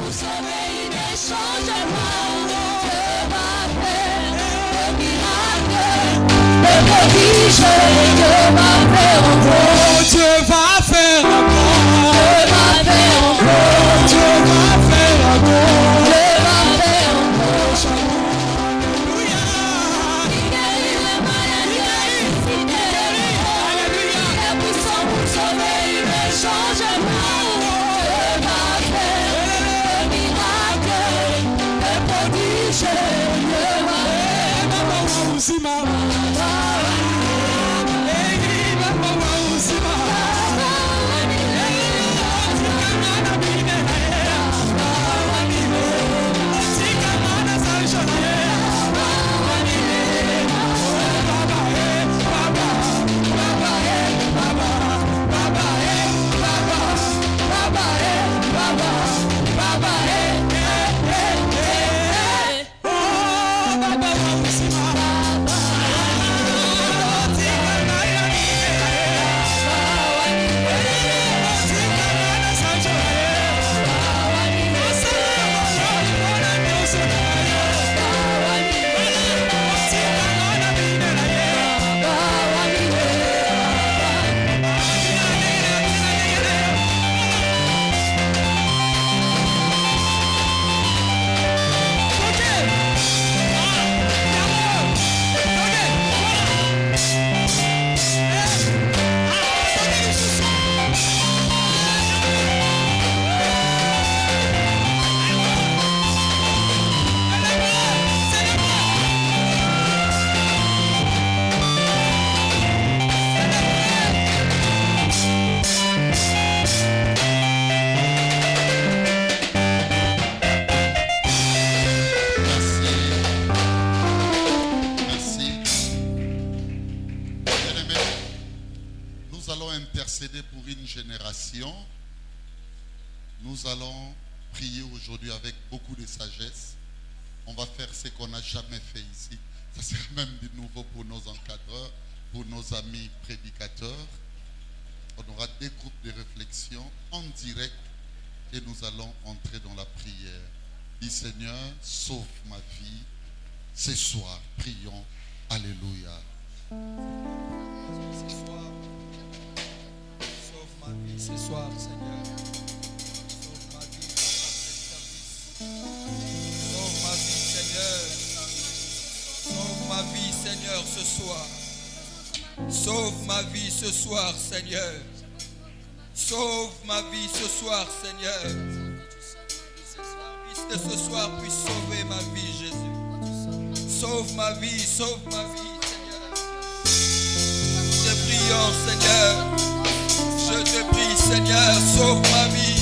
pour sauver, il ne change pas. Dieu va faire le miracle, le prodige. Dieu va faire encore. Dieu va faire encore. Dieu va faire encore. Dieu va faire encore. Dieu va faire encore. Alléluia. Il guérit le malade, il ressuscite les morts. Il est puissant pour sauver, il ne change pas. Dieu va faire le miracle, le prodige. Dieu va faire. Mama wa uzima. Mama wa uzima. Pour une génération, nous allons prier aujourd'hui avec beaucoup de sagesse. On va faire ce qu'on n'a jamais fait ici. Ça sera même du nouveau pour nos encadreurs, pour nos amis prédicateurs. On aura des groupes de réflexion en direct et nous allons entrer dans la prière. Dis Seigneur, sauve ma vie ce soir. Prions. Alléluia. Ce soir, Seigneur, sauve ma vie par ce service. Sauve ma vie, Seigneur. Sauve ma vie, Seigneur, ce soir. Sauve ma vie ce soir, Seigneur. Sauve ma vie ce soir, Seigneur. Que ce soir puisse sauver ma vie, Jésus. Sauve ma vie, Seigneur. Nous te prions, Seigneur. Je te prie, Seigneur, sauve ma vie.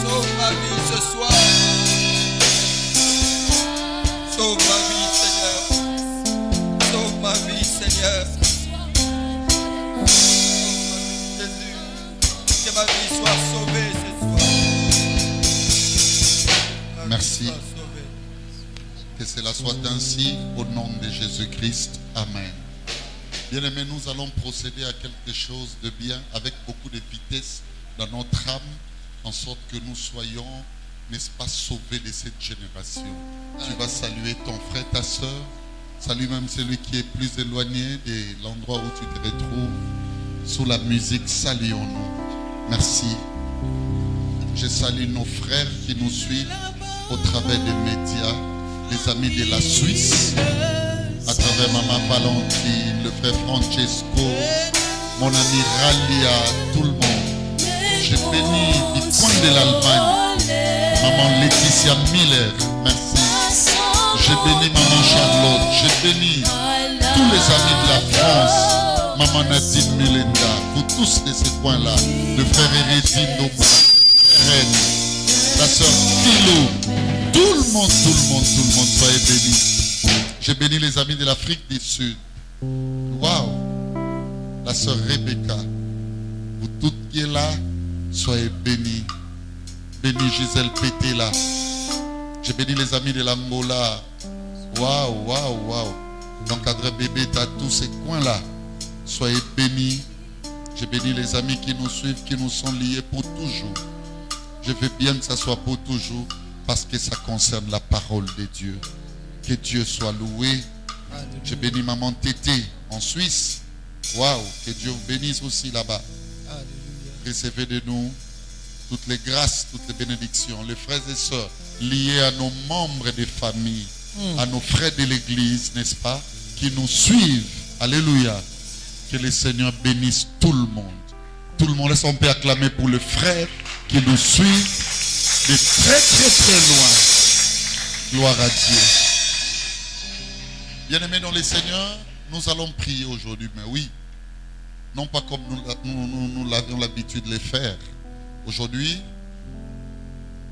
Sauve ma vie ce soir. Sauve ma vie, Seigneur. Sauve ma vie, Seigneur. Jésus, que ma vie soit sauvée ce soir. Merci. Que cela soit ainsi au nom de Jésus-Christ. Amen. Bien-aimés, nous allons procéder à quelque chose de bien avec beaucoup de vitesse dans notre âme, en sorte que nous soyons, n'est-ce pas, sauvés de cette génération. Tu vas saluer ton frère, ta soeur. Salue même celui qui est plus éloigné de l'endroit où tu te retrouves. Sous la musique, saluons-nous. Merci. Je salue nos frères qui nous suivent au travers des médias, les amis de la Suisse, à travers Maman Valentine, le frère Francesco, mon ami Ralia, tout le monde. Je bénis du coin de l'Allemagne, Maman Laetitia Miller, merci. Je bénis Maman Charlotte, je bénis tous les amis de la France, Maman Nadine Mulenda, vous tous de ce coin-là, le frère Hérédine, la soeur Philo, tout le monde, soyez bénis. Je bénis les amis de l'Afrique du Sud. Waouh! La sœur Rebecca, vous toutes qui êtes là, soyez bénis. Bénis Gisèle Pétela. Je bénis les amis de l'Angola. Waouh! L'encadré bébé, t'as tous ces coins-là. Soyez bénis. Je bénis les amis qui nous suivent, qui nous sont liés pour toujours. Je veux bien que ça soit pour toujours parce que ça concerne la parole de Dieu. Que Dieu soit loué. Alléluia. Je bénis maman Tété en Suisse. Waouh, que Dieu vous bénisse aussi là-bas. Alléluia. Recevez de nous toutes les grâces, toutes les bénédictions. Les frères et sœurs liés à nos membres des familles, à nos frères de l'église, n'est-ce pas, qui nous suivent. Alléluia. Que le Seigneur bénisse tout le monde. Tout le monde, est-ce qu'on peut acclamer pour le frère qui nous suit de très très très loin. Gloire à Dieu. Bien-aimés dans le Seigneur, nous allons prier aujourd'hui, mais oui, non pas comme nous avions l'habitude de le faire. Aujourd'hui,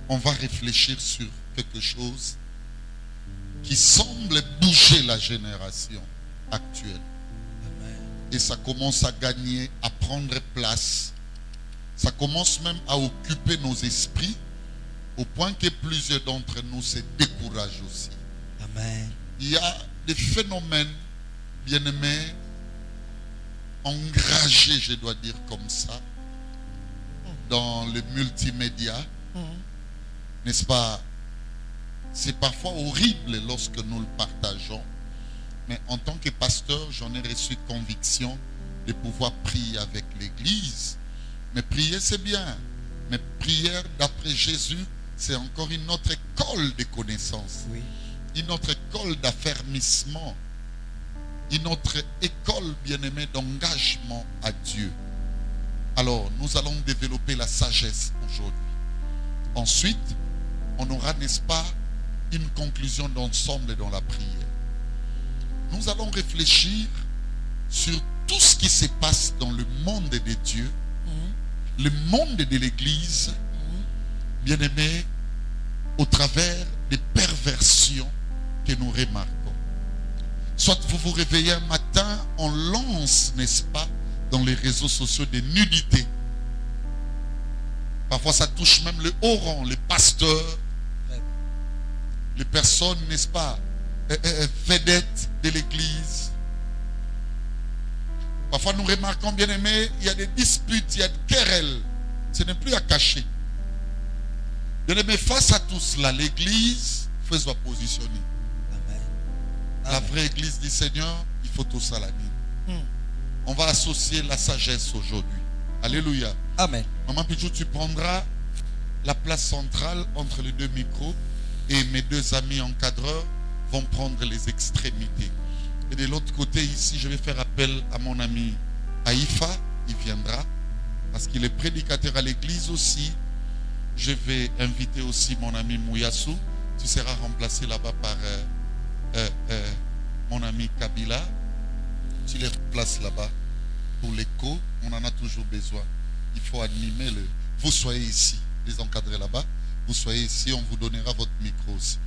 on va réfléchir sur quelque chose qui semble bouger la génération actuelle. Et ça commence à gagner, à prendre place. Ça commence même à occuper nos esprits au point que plusieurs d'entre nous se découragent aussi. Amen. Il y a des phénomènes, bien-aimés, enragés, je dois dire comme ça, dans le multimédia. N'est-ce pas? C'est parfois horrible lorsque nous le partageons. Mais en tant que pasteur, j'en ai reçu conviction de pouvoir prier avec l'Église. Mais prier, c'est bien. Mais prière d'après Jésus, c'est encore une autre école de connaissances. Oui. Une autre école d'affermissement. Une autre école, bien-aimée, d'engagement à Dieu. Alors, nous allons développer la sagesse aujourd'hui. Ensuite, on aura, n'est-ce pas, une conclusion d'ensemble dans la prière. Nous allons réfléchir sur tout ce qui se passe dans le monde de Dieu, le monde de l'Église, bien-aimé, au travers des perversions que nous remarquons. Soit vous vous réveillez un matin, on lance, n'est-ce pas, dans les réseaux sociaux des nudités. Parfois ça touche même le haut rang, les pasteurs, les personnes, n'est-ce pas, vedettes de l'église. Parfois nous remarquons, bien aimés, il y a des disputes, il y a des querelles. Ce n'est plus à cacher. Bien aimés, face à tout cela, l'église faut se positionner. Amen. La vraie église du Seigneur, il faut tout ça la dire. On va associer la sagesse aujourd'hui. Alléluia. Amen. Maman Pichou, tu prendras la place centrale entre les deux micros et mes deux amis encadreurs vont prendre les extrémités. Et de l'autre côté ici, je vais faire appel à mon ami Haïfa, il viendra parce qu'il est prédicateur à l'église aussi. Je vais inviter aussi mon ami Mouyassou. Tu seras remplacé là-bas par mon ami Kabila. Tu les remplaces là-bas pour l'écho. On en a toujours besoin. Il faut animer le... Vous soyez ici, les encadrés là-bas. Vous soyez ici, on vous donnera votre micro aussi.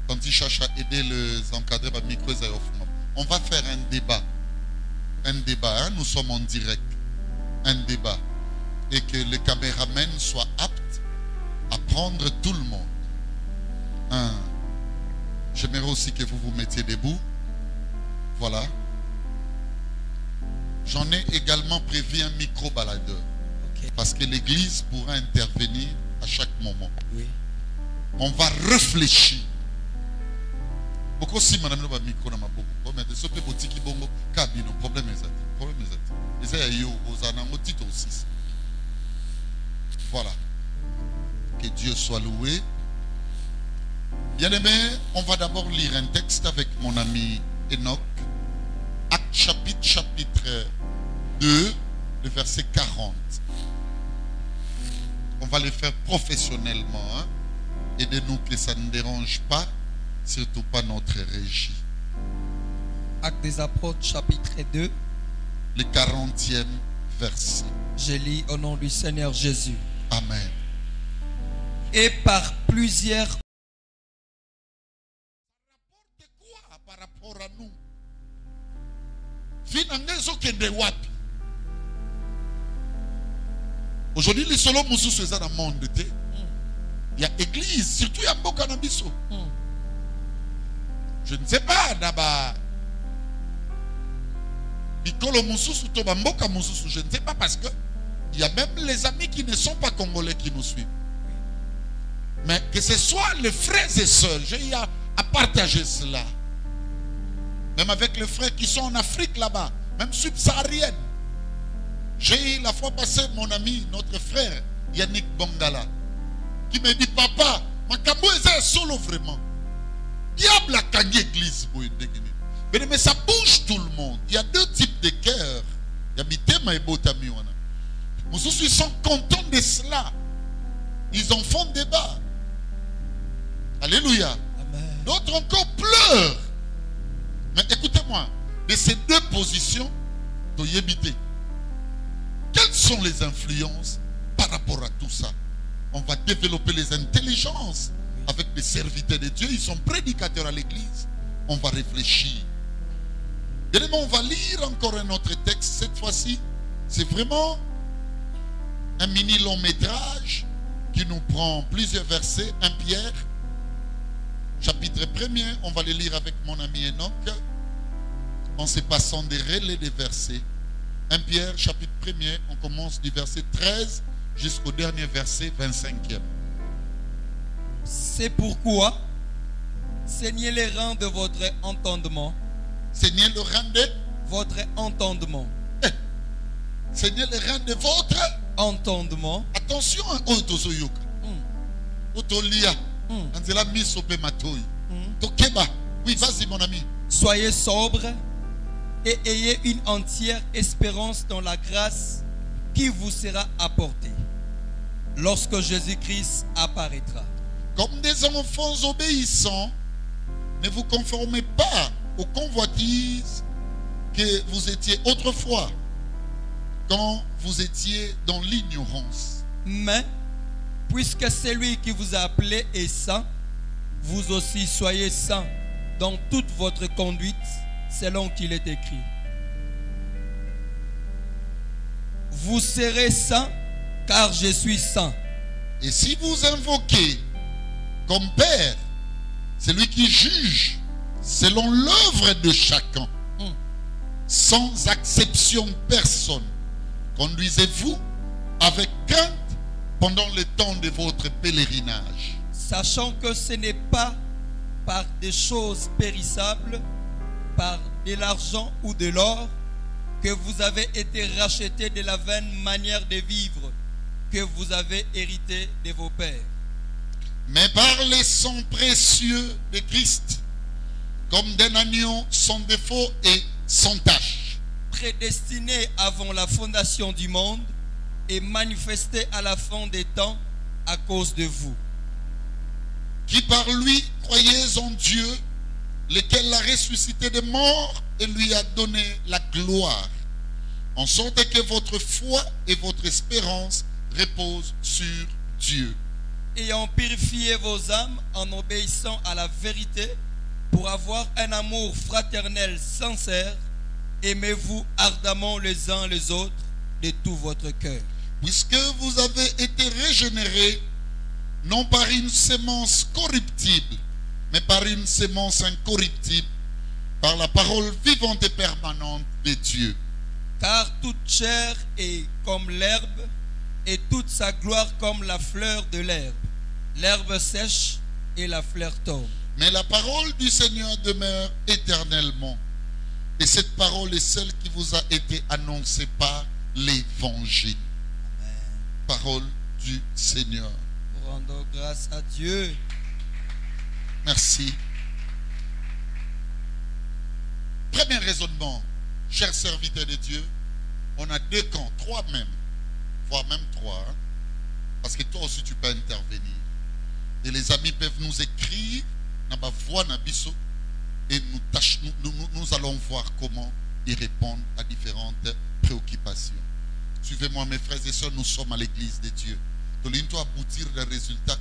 Quand il cherche à aider les encadrés, votre micro est offert. On va faire un débat. Un débat, hein? Nous sommes en direct. Un débat. Et que les caméramans soient aptes à prendre tout le monde. Hein? J'aimerais aussi que vous vous mettiez debout. Voilà. J'en ai également prévu un micro-baladeur. Okay. Parce que l'église pourra intervenir à chaque moment. Oui. On va réfléchir. Beaucoup si madame le micro na maboko. Mais de ce petit qui bongo cabino problème exact. Problème exact. Et ça yo aux anango titre aussi. Voilà. Que Dieu soit loué. Bien-aimé, on va d'abord lire un texte avec mon ami Enoch. Acte chapitre 2, le verset 40. On va le faire professionnellement. Hein? Aidez-nous que ça ne dérange pas, surtout pas notre régie. Actes des Apôtres, chapitre 2. Le 40e verset. Je lis au nom du Seigneur Jésus. Amen. Et par plusieurs... Quoi par rapport à nous? Aujourd'hui, les solos moussous sont dans le monde. Il y a église, surtout il y a beaucoup de cannabis. Je ne sais pas, d'abord. Je ne sais pas parce que Il y a même les amis qui ne sont pas congolais qui nous suivent. Mais que ce soit les frères et sœurs, j'ai eu à partager cela. Même avec les frères qui sont en Afrique là-bas, même subsaharienne. J'ai eu la fois passée mon ami, notre frère Yannick Bongala, qui me dit, papa, Makambo est solo vraiment. Diable a gagné l'église. Mais ça bouge tout le monde. Il y a deux types de cœurs. Il y a Mitema et Botamiwana. Nous sont contents de cela. Ils en font débat. Alléluia. D'autres encore pleurent. Mais écoutez-moi, de ces deux positions, quelles sont les influences par rapport à tout ça? On va développer les intelligences avec les serviteurs de Dieu. Ils sont prédicateurs à l'église. On va réfléchir. Bien, on va lire encore un autre texte. Cette fois-ci, c'est vraiment un mini long métrage qui nous prend plusieurs versets. 1 Pierre, chapitre 1er. On va le lire avec mon ami Enoch, en se passant des relais des versets. 1 Pierre, chapitre 1er. On commence du verset 13 jusqu'au dernier verset 25e. C'est pourquoi saignez les reins de votre entendement. Seignez le rein de Votre entendement. Seignez le rein de votre Entendement. attention. Otozoyoka. Otolia. Anzela misope matoi. Tokeba. Oui, vas-y mon ami. Soyez sobres et ayez une entière espérance dans la grâce qui vous sera apportée lorsque Jésus-Christ apparaîtra. Comme des enfants obéissants, ne vous conformez pas aux convoitises que vous étiez autrefois, quand vous étiez dans l'ignorance. Mais, puisque celui qui vous a appelé est saint, vous aussi soyez saints dans toute votre conduite, selon qu'il est écrit. Vous serez saints, car je suis saint. Et si vous invoquez comme Père celui qui juge selon l'œuvre de chacun, sans acception de personne, conduisez-vous avec crainte pendant le temps de votre pèlerinage, Sachant que ce n'est pas par des choses périssables, par de l'argent ou de l'or, que vous avez été rachetés de la vaine manière de vivre que vous avez hérité de vos pères, mais par le sang précieux de Christ, comme d'un agneau sans défaut et sans tache, prédestinés avant la fondation du monde et manifestés à la fin des temps à cause de vous, qui par lui croyez en Dieu, lequel l'a ressuscité des morts et lui a donné la gloire, en sorte que votre foi et votre espérance reposent sur Dieu. ayant purifié vos âmes en obéissant à la vérité, pour avoir un amour fraternel sincère, aimez-vous ardemment les uns les autres de tout votre cœur. Puisque vous avez été régénérés, non par une sémence corruptible, mais par une sémence incorruptible, par la parole vivante et permanente de Dieu. Car toute chair est comme l'herbe, et toute sa gloire comme la fleur de l'herbe. L'herbe sèche et la fleur tombe. Mais la parole du Seigneur demeure éternellement. Et cette parole est celle qui vous a été annoncée par l'Évangile. Parole du Seigneur. Rendons grâce à Dieu. Merci. Premier raisonnement, chers serviteurs de Dieu, on a deux camps, trois même, voire même trois, hein, parce que toi aussi tu peux intervenir. Et les amis peuvent nous écrire, et nous allons voir comment ils répondent à différentes préoccupations. Suivez-moi mes frères et sœurs, nous sommes à l'église de Dieu. Aboutir le résultat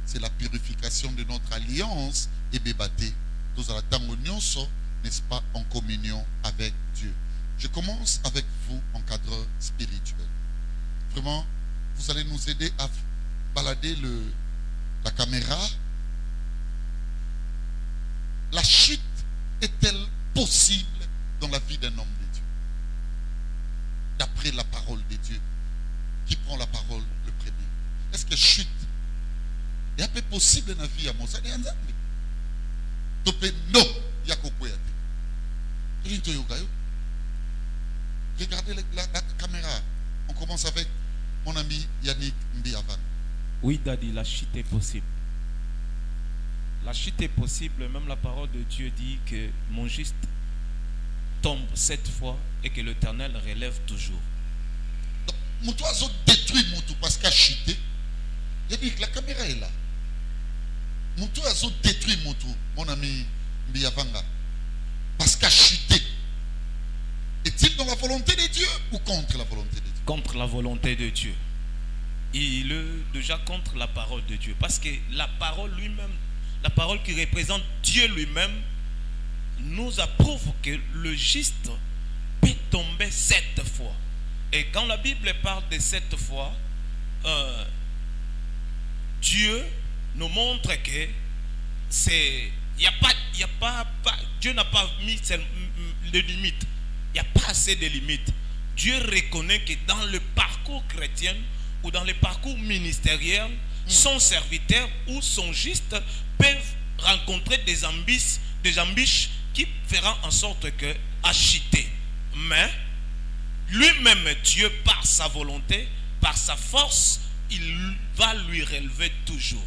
c'est la purification de notre alliance et bébaté. Nous allons n'est-ce pas, en communion avec Dieu. Je commence avec vous, encadreur spirituel. Vraiment, vous allez nous aider à balader la caméra. La chute est-elle possible dans la vie d'un homme de Dieu? D'après la parole de Dieu. prend la parole le premier. Est-ce que chute? Il y a peu possible dans la vie à Moussa. Il y a un non, il y a regardez la caméra. On commence avec mon ami Yannick Mbiavan. Oui, Daddy, la chute est possible. La chute est possible. Même la parole de Dieu dit que mon juste tombe 7 fois et que l'Éternel relève toujours. Donc, mon oiseau détruit mon tout parce qu'il a chuté. Il dit que la caméra est là. Mon oiseau détruit mon tout, mon ami Mbiavanga, parce qu'il a chuté. Est-il dans la volonté de Dieu ou contre la volonté de Dieu? Contre la volonté de Dieu. Il est déjà contre la parole de Dieu. Parce que la parole lui-même, la parole qui représente Dieu lui-même, nous approuve que le juste peut tomber 7 fois. Et quand la Bible parle de 7 fois, Dieu nous montre que c'est, Dieu n'a pas mis de limites. Il n'y a pas assez de limites. Dieu reconnaît que dans le parcours chrétien ou dans le parcours ministériel, son serviteur ou son juste peuvent rencontrer des embûches qui feront en sorte que acheter. Mais lui-même, Dieu, par sa volonté, par sa force, il va lui relever toujours.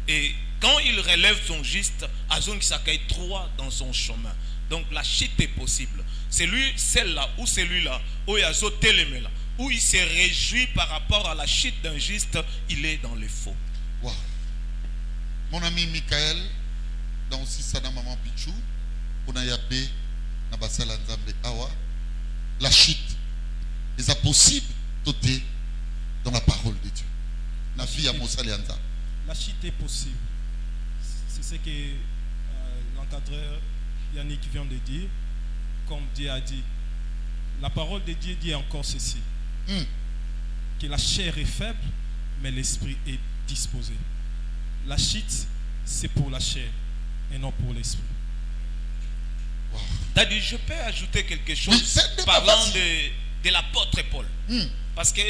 Et quand il relève son juste, Azon qui s'accueille 3 dans son chemin. Donc la chute est possible. C'est lui, celle-là ou celui-là, où il y a là, où il se réjouit par rapport à la chute d'un juste, il est dans le faux. Wow. Mon ami Michael, dans aussi Sana Maman Pichou, on a yabé, Nabasala Nzambe Awa, la chute est possible toté dans la parole de Dieu. La fille à Moussa Lianza. La chute est possible. C'est ce que l'encadreur Yannick vient de dire. Comme Dieu a dit, la parole de Dieu dit encore ceci, que la chair est faible, mais l'esprit est disposé. La chute, c'est pour la chair et non pour l'esprit. Wow. Daddy, je peux ajouter quelque chose parlant de l'apôtre Paul. Parce que,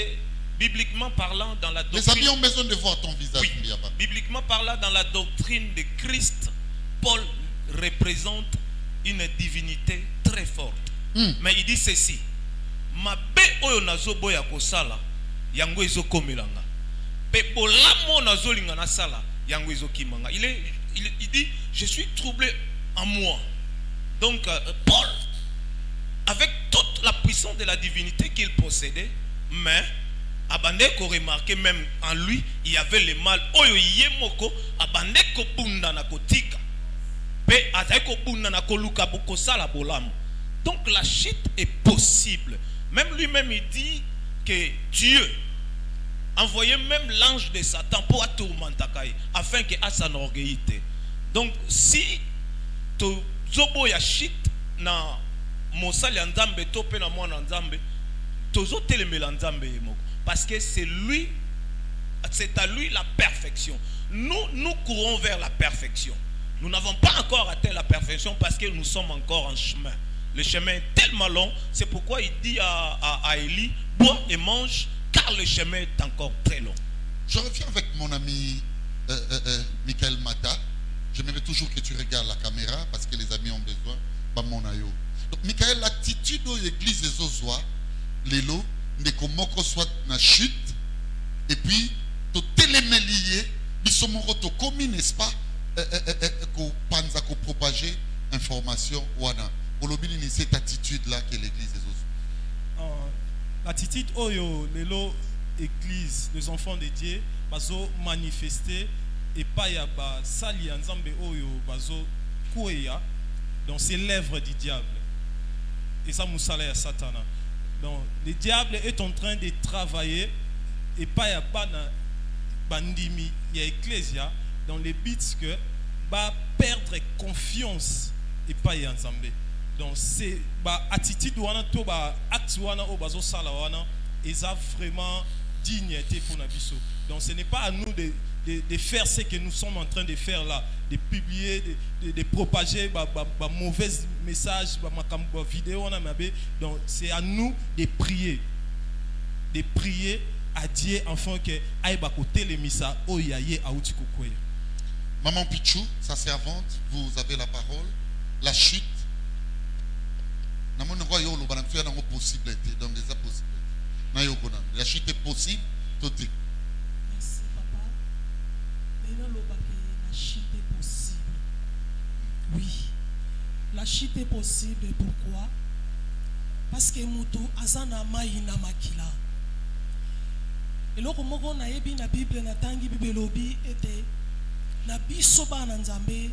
bibliquement parlant, dans la doctrine... Les amis ont besoin de voir ton visage. Oui, bibliquement parlant, dans la doctrine de Christ, Paul représente une divinité très forte. Mais il dit ceci: ma be oyo nazo boya kosala yango ezo komelanga pe bolamo nazo linga na sala yango ezo kimanga. Il dit je suis troublé en moi. Donc Paul, avec toute la puissance de la divinité qu'il possédait, mais abandé ko remarquer même en lui il y avait le mal oyo yemoko abandé ko bunda na kotika. Donc la chute est possible. Même lui-même il dit que Dieu envoyait même l'ange de Satan pour tourmenter afin que à s'enorgueillir. Donc si tu zobo ya chute na mosali nzambe to pe na mwana nzambe tozo telemela nzambe moko parce que c'est lui, c'est à lui la perfection. Nous courons vers la perfection. Nous n'avons pas encore atteint la perfection parce que nous sommes encore en chemin. Le chemin est tellement long, c'est pourquoi il dit à Élie, bois et mange, car le chemin est encore très long. Je reviens avec mon ami Michael Mata. J'aimerais toujours que tu regardes la caméra parce que les amis ont besoin. Donc, Michael, l'attitude de l'église des Ozois, l'élo, n'est que soit na chute, et puis, tout télémélié, ils sont commis, n'est-ce pas? Panza ko propager information wana olobini ni cette attitude là que l'église des autres. L'attitude oyo lelo église les enfants de Dieu bazo manifester et pas ya ba sali nzambe oyo bazo kueya dans ces lèvres du diable et ça musala ya satana. Donc le diable est en train de travailler et pas ya bana bandimi ya ecclesia dans les buts que va perdre confiance et pas y ensemble. Donc c'est attitude wana to ba acte wana o bazo sala wana eza vraiment dignité pour nabiso. Donc ce n'est pas à nous de faire ce que nous sommes en train de faire là, de publier, de propager mauvais messages, vidéo. Donc c'est à nous de prier à Dieu afin que aïba côté les missa oyaye aouti kokoya. Maman Pichou, sa servante, vous avez la parole. La chute. La possibilité, donc des possibilités. La chute est possible, tout dit. Merci papa. Maintenant, la chute est possible. Oui, la chute est possible. Pourquoi? Parce que Moutou azana maïna makila. Et là, comme on a ébi na Bible, na tangi Bible lobi était na biso ba na Nzambe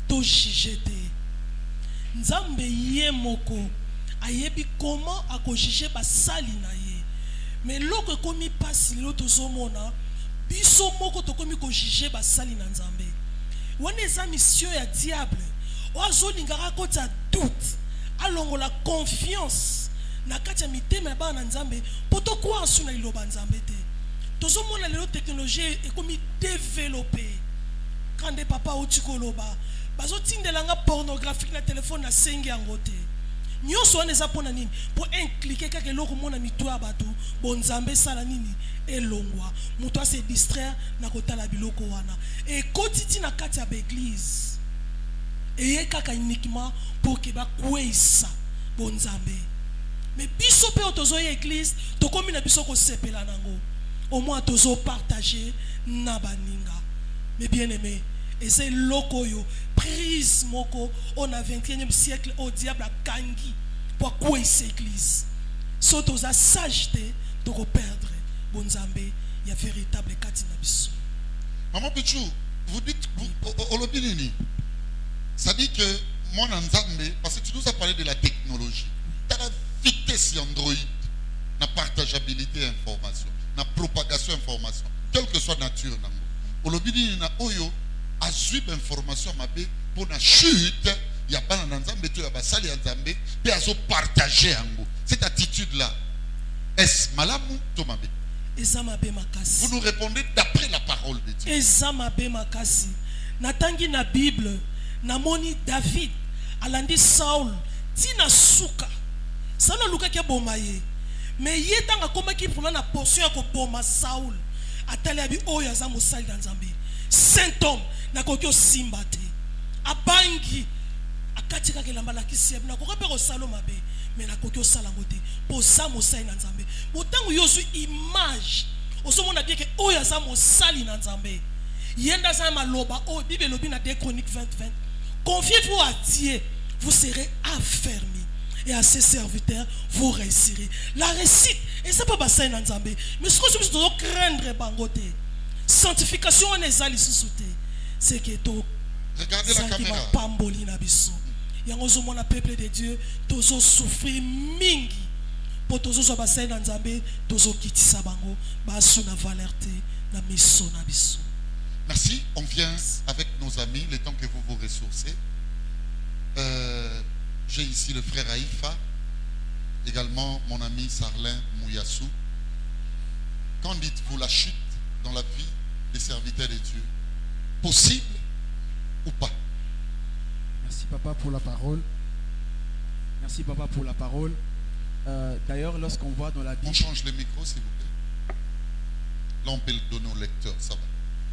to jijete. Nzambe ye moko ayebi comment akojije ba sali na ye. Mais loko komi pasi loto zomona biso moko to komi kojije ba sali na Nzambe. Wana eza mission ya diable. Oazo lingara kota doute. Alors la confiance na kati ya mitema ba na Nzambe poto kwa asu na liloba Nzambe te. Tozo mona lelo technologie ekomi développer. Quand des papa otikoloba bazo tindelanga pornographique na téléphone na sengi yango te. Nyonso wana eza pona nini? Pour impliquer kaka eloko mona mitwa bato bon Nzambe sala nini elongwa. Muto se distraire na kotala biloko wana. Et kotiti na kati ya église. Et kaka uniquement pour que ba kwesa bon Nzambe. Mais biso pe otozo ye église to komi na biso ko sepela nango. Au moins tozo partager na baninga. Mais bien aimé, et c'est lokoyo prise moko on a 21e siècle au diable a kangi pour quoi cette église. Soto za sageté to ko perdre bon Nzambe, il y a véritable katina biso. Maman Pichou, vous dites olobinini. Ça dit que mon Nzambe, parce que tu nous as parlé de la technologie, tu as la vitesse Android, la partageabilité information, la propagation information, quelle que soit la nature. Olobinini na oyo azui information mabe pour la chute, il y a pas Nzambe tu as sali Nzambe, puis azo partager ango. Cette attitude là, est-ce malamu to mabe? Vous nous répondez d'après la parole de Dieu. Ezamabe makasi. Natangi na Bible. Namoni David alandi Saul tina suka sana luka ke bomaye mais yetanga koma ki pour na portion ko boma Saul atali abi oyo za mosali na Nzambe saint homme na kokyo simbate abangi akatika ke lamba la kisieb na kokopé ko saloma be mais na kokyo sala ngote po sa mosali na Nzambe botango yosu image osomona bien ke oyo za mosali na Nzambe yenda za maloba o Bible lobi na 2 Chroniques 20:20. Confiez-vous à Dieu, vous serez affermis. Et à ses serviteurs, vous réussirez. La réussite, et c'est pas bassin dans Nzambe. Mais ce que je dois craindre, bangote. Sanctification, on est allé sous c'est que tout. Regardez la caméra. Pamboli na biso. Yangozo mona peuple de Dieu, tozo souffrir mingi. Pour tozo so bassin dans Nzambe, tozo kitisa bango, basu na valerte na miso na biso. Merci. On vient avec nos amis, le temps que vous vous ressourcez. J'ai ici le frère Aïfa, également mon ami Sarlin Mouyassou. Qu'en dites-vous la chute dans la vie des serviteurs de Dieu? Possible ou pas? Merci papa pour la parole. Merci papa pour la parole. D'ailleurs, lorsqu'on voit dans la Bible... On change le micro s'il vous plaît. Là on peut le donner au lecteur, ça va.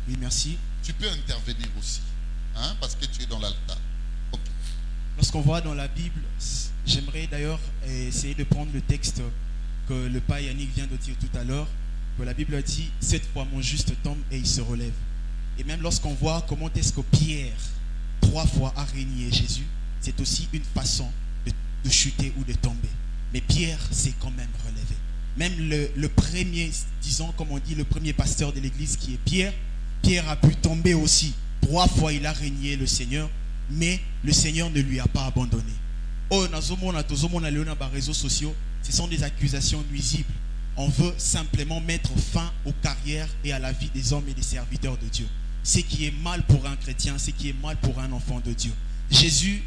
Oui, merci. Tu peux intervenir aussi, hein, parce que tu es dans l'altar. Okay. Lorsqu'on voit dans la Bible, j'aimerais d'ailleurs essayer de prendre le texte que le père Yannick vient de dire tout à l'heure, que la Bible dit « Cette fois mon juste tombe et il se relève ». Et même lorsqu'on voit comment est-ce que Pierre, 3 fois a régné Jésus, c'est aussi une façon de chuter ou de tomber. Mais Pierre s'est quand même relevé. Même le premier, disons comme on dit, le premier pasteur de l'église qui est Pierre, Pierre a pu tomber aussi. 3 fois il a régné le Seigneur, mais le Seigneur ne lui a pas abandonné. Oh, les réseaux sociaux, ce sont des accusations nuisibles. On veut simplement mettre fin aux carrières et à la vie des hommes et des serviteurs de Dieu. Ce qui est mal pour un chrétien, ce qui est mal pour un enfant de Dieu. Jésus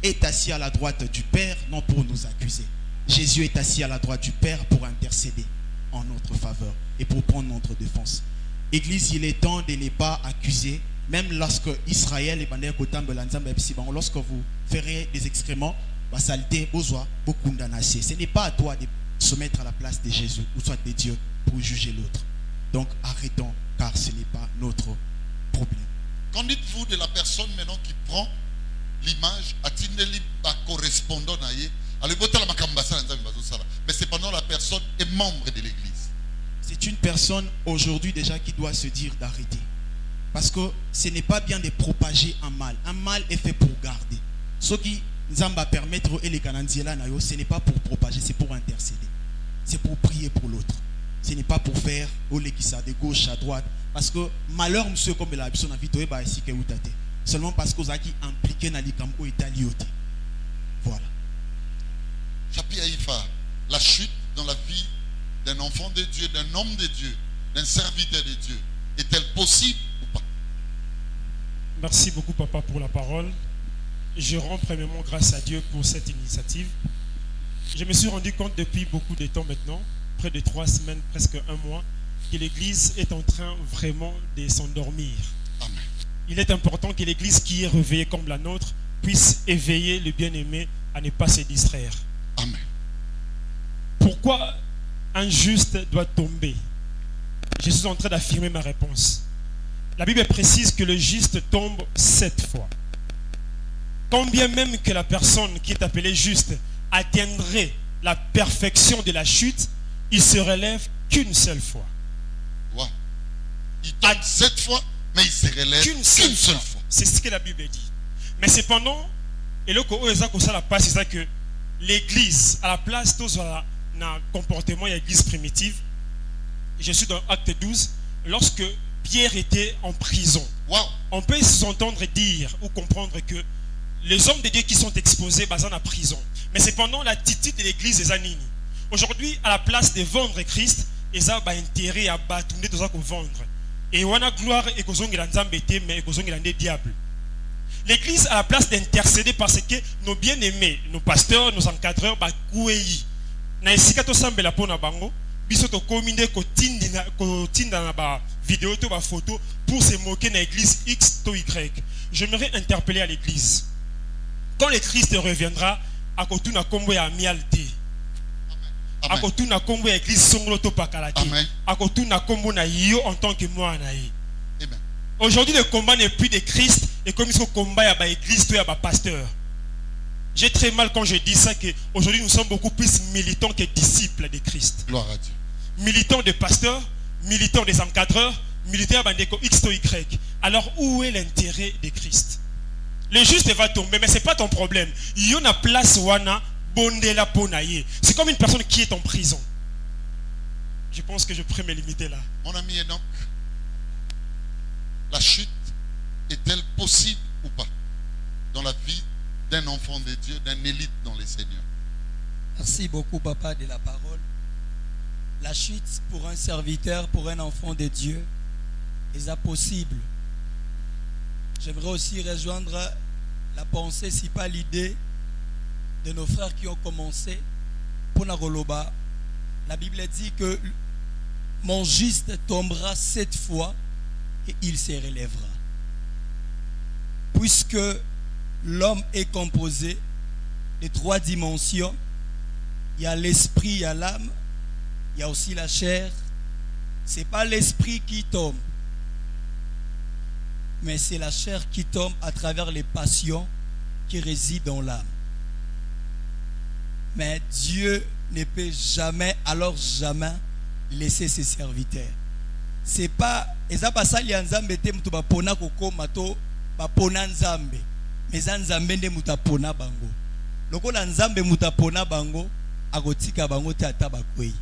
est assis à la droite du Père, non pour nous accuser. Jésus est assis à la droite du Père pour intercéder en notre faveur et pour prendre notre défense. Église, il est temps de ne pas accuser, même lorsque Israël et lorsque vous ferez des excréments, ce n'est pas à toi se mettre à la place de Jésus ou soit de Dieu pour juger l'autre. Donc arrêtons, car ce n'est pas notre problème. Qu'en dites-vous de la personne maintenant qui prend l'image à Tindeli correspondant à yé, mais cependant la personne est membre de l'église? C'est une personne aujourd'hui déjà qui doit se dire d'arrêter. Parce que ce n'est pas bien de propager un mal. Un mal est fait pour garder. Ce qui nous va permettre, ce n'est pas pour propager, c'est pour intercéder. C'est pour prier pour l'autre. Ce n'est pas pour faire de gauche à droite. Parce que malheur, monsieur, comme la vie, seulement parce que vous êtes impliqué dans l'Ikambo et voilà. Chapi Haïfa, la chute dans la vie d'un enfant de Dieu, d'un homme de Dieu, d'un serviteur de Dieu, est-elle possible ou pas? Merci beaucoup, papa, pour la parole. Je rends premièrement grâce à Dieu pour cette initiative. Je me suis rendu compte depuis beaucoup de temps maintenant, près de 3 semaines, presque 1 mois, que l'Église est en train vraiment de s'endormir. Amen. Il est important que l'Église qui est réveillée comme la nôtre puisse éveiller le bien-aimé à ne pas se distraire. Amen. Pourquoi un juste doit tomber? Je suis en train d'affirmer ma réponse. La Bible précise que le juste tombe 7 fois. Quand bien même que la personne qui est appelée juste atteindrait la perfection de la chute, il se relève qu'une seule fois. Wow. Il tombe 7 fois, mais il se relève qu'une seule fois. C'est ce que la Bible dit. Mais cependant, et le c'est que l'église, à la place de un comportement de l'église primitive, je suis dans Acte 12, lorsque Pierre était en prison. Wow. On peut s'entendre dire ou comprendre que les hommes de Dieu qui sont exposés dans la prison. Mais cependant, l'attitude de l'église est anini. Aujourd'hui, à la place de vendre Christ, ils ont intérêt à battre, vendre. Et on a gloire et qu'on a mais qu'on a des diables. L'église a la place d'intercéder parce que nos bien-aimés, nos pasteurs, nos encadreurs, koueyi. Na esikato sambela pona bango, biso to kominde ko tinda na ba vidéo to ba photo pour se moquer na l'église X to Y. J'aimerais interpeller à l'église. Quand le Christ reviendra, à côté na kombo ya mialité. À côté na kombo ya église songolo to pakalaki. À côté na kombo na yo en tant que moi na yi. Amen. Aujourd'hui, le combat n'est plus de Christ et comme il faut combat à l'église, à pasteur. J'ai très mal quand je dis ça qu'aujourd'hui nous sommes beaucoup plus militants que disciples de Christ. Gloire à Dieu. Militants de pasteurs, militants des encadreurs, militants de X ou Y. Alors où est l'intérêt de Christ? Le juste va tomber, mais ce n'est pas ton problème. Il y a une place wana bondela ponaye. C'est comme une personne qui est en prison. Je pense que je pourrais me limiter là. Mon ami Enoch, la chute est-elle possible ou pas dans la vie d'un enfant de Dieu, d'un élite dans les Seigneurs? Merci beaucoup, papa, de la parole. La chute pour un serviteur, pour un enfant de Dieu, est possible. J'aimerais aussi rejoindre la pensée, si pas l'idée, de nos frères qui ont commencé. Pour Nagoloba, la Bible dit que mon juste tombera 7 fois et il se relèvera. Puisque l'homme est composé de 3 dimensions, il y a l'esprit, il y a l'âme, il y a aussi la chair. Ce n'est pas l'esprit qui tombe, mais c'est la chair qui tombe à travers les passions qui résident dans l'âme. Mais Dieu ne peut jamais, alors jamais, laisser ses serviteurs. C'est pas ça li nzambe te mutu bapona kokoma to bapona nzambe. Mais nzambe nde mutapona bango. Lokola nzambe mutapona bango akotika bango te ata bakwei.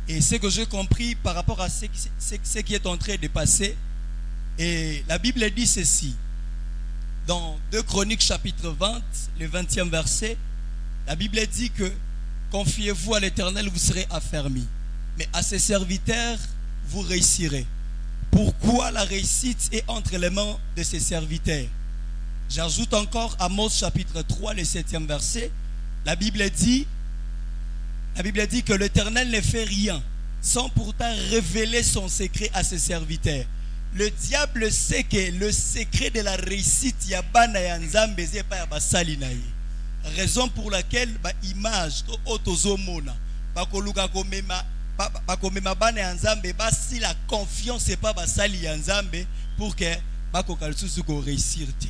Et ce que j'ai compris par rapport à ce qui est en train de passer, et la Bible dit ceci dans 2 Chroniques chapitre 20, le 20e verset. La Bible dit que confiez-vous à l'Éternel, vous serez affermis, mais à ses serviteurs vous réussirez. Pourquoi la réussite est entre les mains de ses serviteurs? J'ajoute encore Amos chapitre 3, le 7e verset. La Bible dit que l'Éternel ne fait rien sans pourtant révéler son secret à ses serviteurs. Le diable sait que le secret de la réussite yabana ya nzambe zepa ya basali na ye. Raison pour laquelle image to otozomona bakoluka komema bakomema bana ya Nzambe basi la confiance c'est pas basali ya Nzambe pour que bakoka lisusu ko réussir te.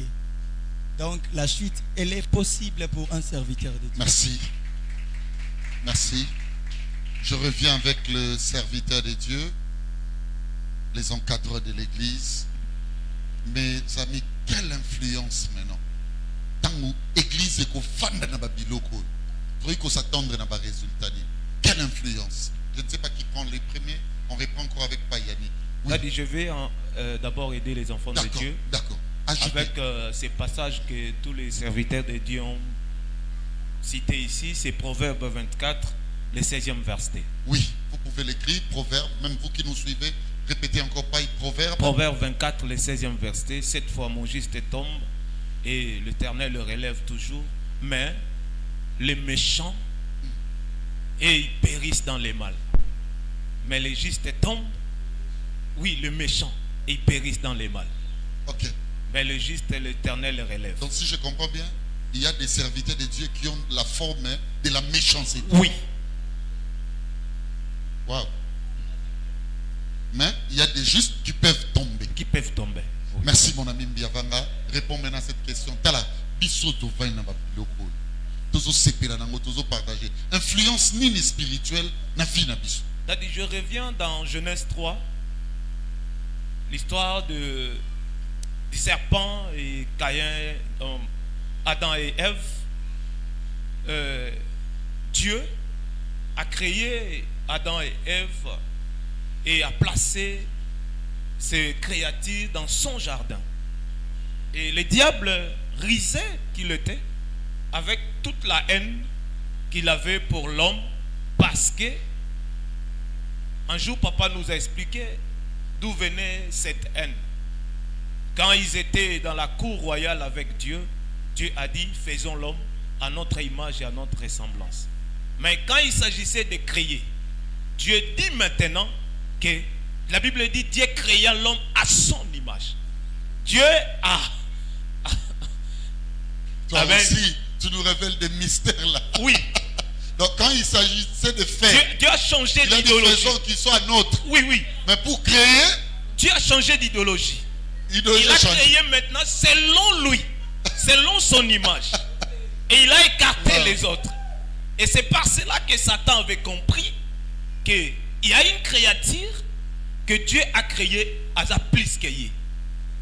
Donc la chute elle est possible pour un serviteur de Dieu. Merci. Merci. Je reviens avec le serviteur de Dieu, les encadreurs de l'église. Mes amis, quelle influence maintenant? Tant que l'église est fan de Babiloko, il faut s'attendre à un résultat. Quelle influence? Je ne sais pas qui prend les premiers. On répond encore avec Payani. Oui. Je vais d'abord aider les enfants de Dieu. D'accord. Avec ces passages que tous les serviteurs de Dieu ont cités ici, c'est Proverbe 24, le 16e verset. Oui, vous pouvez l'écrire, Proverbe, même vous qui nous suivez, répétez encore pas Proverbe. Proverbe 24, le 16e verset. Cette fois mon juste tombe et l'Éternel le relève toujours, mais les méchants et ils périssent dans les mal. Mais les justes tombent, oui, les méchants et ils périssent dans les mal. Ok. Mais le juste et l'Éternel le relève. Donc si je comprends bien, il y a des serviteurs de Dieu qui ont la forme de la méchanceté. Oui. Wow. Mais il y a des justes qui peuvent tomber. Qui peuvent tomber. Oui. Merci mon ami Mbiavanga. Réponds maintenant à cette question. Tala, bisoto va na babiloko. Tozo sepela nango, tozo partager. Influence ni spirituelle na fi na biso. Je reviens dans Genèse 3. L'histoire du serpent et Caïn, Adam et Ève. Dieu a créé Adam et Ève et a placé ces créatures dans son jardin. Et le diable risait qu'il était avec toute la haine qu'il avait pour l'homme, parce que un jour papa nous a expliqué d'où venait cette haine. Quand ils étaient dans la cour royale avec Dieu, Dieu a dit faisons l'homme à notre image et à notre ressemblance. Mais quand il s'agissait de créer, Dieu dit maintenant que la Bible dit Dieu créa l'homme à son image. Dieu a Toi aussi, tu nous révèles des mystères là. Oui. Donc quand il s'agissait de faire, Dieu a changé il a d'idéologie. des faisons qui soient nôtres. Oui, oui. Mais pour créer, Dieu a changé d'idéologie. Il idéologie a change. créé maintenant selon lui, selon son image. Et il a écarté les autres. Et c'est par cela que Satan avait compris qu'il y a une créature que Dieu a créée à sa plus qu'il.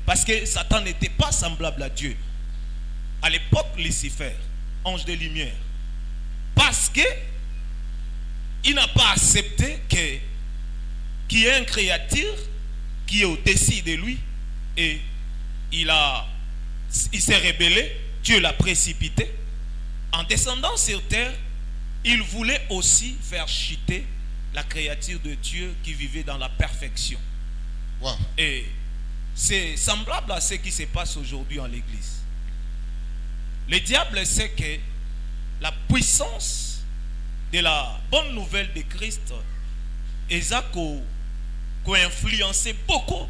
Parce que Satan n'était pas semblable à Dieu. À l'époque, Lucifer, ange de lumière. Parce que il n'a pas accepté qu'il y ait une créature qui est au-dessus de lui. Et il s'est rebellé. Dieu l'a précipité. En descendant sur terre, il voulait aussi faire chuter la créature de Dieu qui vivait dans la perfection. Wow. Et c'est semblable à ce qui se passe aujourd'hui en l'église. Le diable sait que la puissance de la bonne nouvelle de Christ a influencé beaucoup.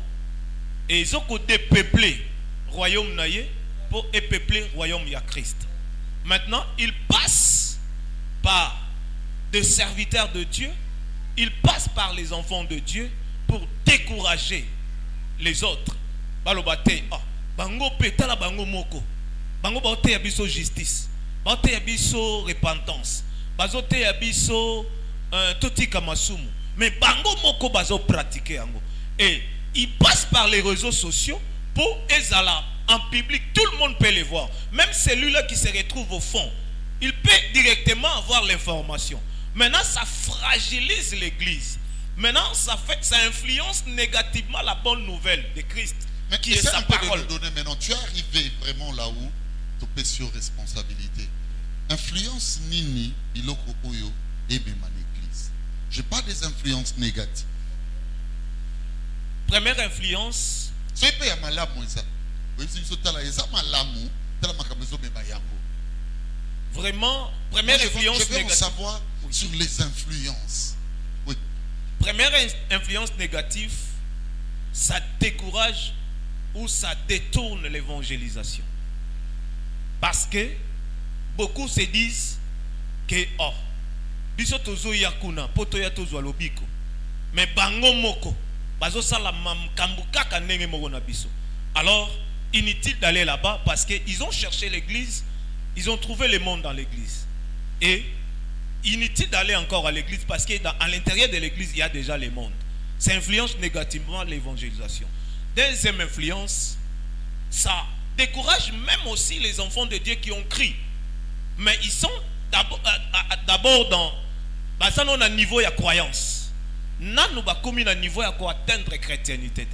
Et ils ont dépeuplé le royaume naïe pour épeupler le royaume de Christ. Maintenant, il passe par des serviteurs de Dieu, il passe par les enfants de Dieu pour décourager les autres. Balobate, bango petala bango moko, bango baote yabiso justice, baote yabiso repentance, bazote yabiso totika masumu, mais bango moko bazo pratiquer yango. Et il passe par les réseaux sociaux pour ezala en public, tout le monde peut les voir. Même celui-là qui se retrouve au fond, il peut directement avoir l'information. Maintenant, ça fragilise l'église. Maintenant, ça influence négativement la bonne nouvelle de Christ, Mais qui est sa parole. De nous donner maintenant, tu es arrivé vraiment là où tu peux sur responsabilité. Influence nini biloko oyo et même en église. Je parle des influences négatives. Première influence. C'est pas malamu ça. Vraiment, première influence je vais négative. savoir sur les influences. Oui. Première influence négative, ça décourage ou ça détourne l'évangélisation. Parce que beaucoup se disent que biso tozo yakuna poto ya tozo lobiko mais bango moko bazo sala makambu kaka ndenge moko na biso. Alors inutile d'aller là-bas parce que ils ont cherché l'église, ils ont trouvé le monde dans l'église. Et inutile d'aller encore à l'église parce que à l'intérieur de l'église il y a déjà le monde. Ça influence négativement l'évangélisation. Deuxième influence, ça décourage même aussi les enfants de Dieu qui ont crié. Mais ils sont d'abord dans un niveau de croyance. Nous avons un niveau de atteindre la chrétienté.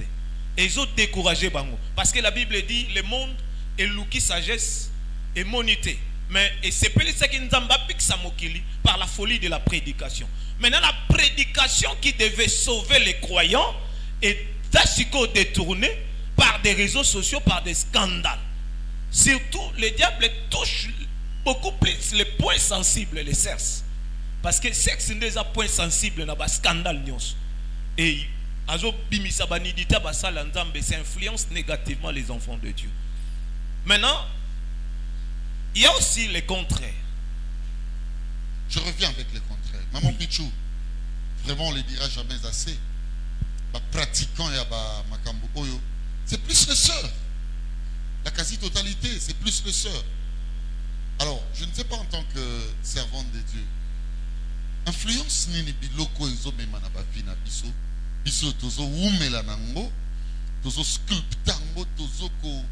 Et ils ont découragé bango. Parce que la Bible dit le monde est louki sagesse et monité. Mais c'est pas ce qui nous a par la folie de la prédication. Maintenant, la prédication qui devait sauver les croyants est détournée par des réseaux sociaux, par des scandales. Surtout, le diable touche beaucoup plus les points sensibles, les sexe. Parce que sexe n'est pas point sensible dans le scandale. Et ça influence négativement les enfants de Dieu. Maintenant, il y a aussi le contraire. Je reviens avec le contraire. Maman Pichou, vraiment on ne le dira jamais assez. Pratiquant et makambo oyo, c'est plus les sœurs. La quasi-totalité, c'est plus les sœurs. Alors, je ne sais pas en tant que servante de Dieu. Influence nini biloko ezo mema na ba vie na biso. Biso tozo umela nango, tozo sculptango, tozo ko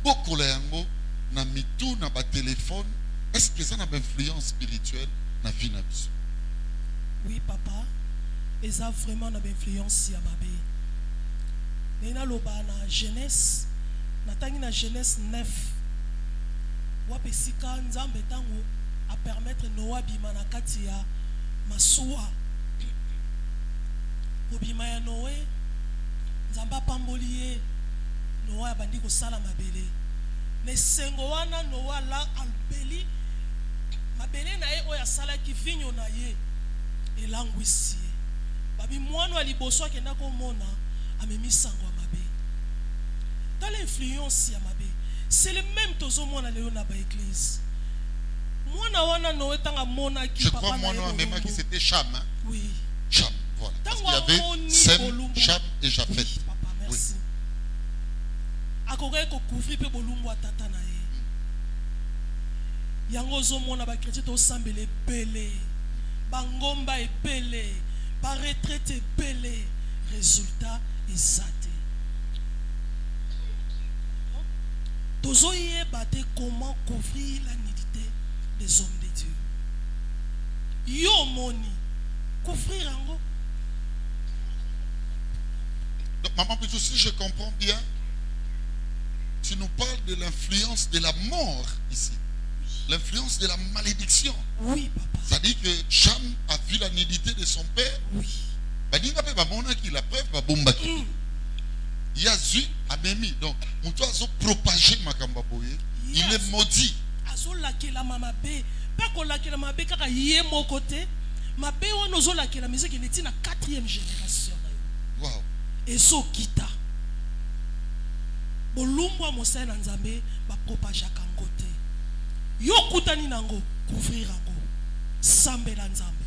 bokola yango na mitu na ba téléphone. Est-ce que ça a une influence spirituelle na vie na biso? Oui, papa. Et ça vraiment une influence ya mabe. Nena loba na jeunesse, na tangi na jeunesse 9. Wapesika nzambe tango a permettre Noa bima na kati ya masuwa. Obima ya Noé, nzamba pamboliye Noa bandi ko sala mabele. Ne sengo wana Noa la albeli mabele na ye oya sala ki vinyo na ye elangwisi. Babi mwana wa liboso akenda ko mona amemi sango mabe. Dans l'influence ya mabe, c'est le même tozo mwana leo na ba église. Mwana wana Noé tanga mona ki papa na. Je crois mwana même qui c'était Cham. Hein? Oui. Cham, voilà. Parce qu'il y avait Sem, Cham et Japheth. Oui, papa, merci. Akoke ko couvrir pe bolumbu atata na ye. Yango zo mona ba chrétien to sambele belé. Bangomba et belé. Par retraite belé. Résultat exact. Tozoye bate comment couvrir la nudité des hommes de Dieu. Yo moni couvrir ango. Donc maman plutôt si je comprends bien, tu nous parles de l'influence de la mort ici. L'influence de la malédiction. Oui, papa. Ça dit que Cham a vu la nudité de son père. Oui. La preuve va bomba. Il y a Zu Abemi. Donc, Moutou a propagé Makambaboye. Il est maudit. Azo la mama be. Pas qu'on la mama be kaka yé mon côté. Ma be on ozo la musique qui est la 4e génération. Wow. Et so kita. Bolumbo Moussa Nzambe va propager kangote. Yo kutani nango couvrir ango. Sambe Nzambe.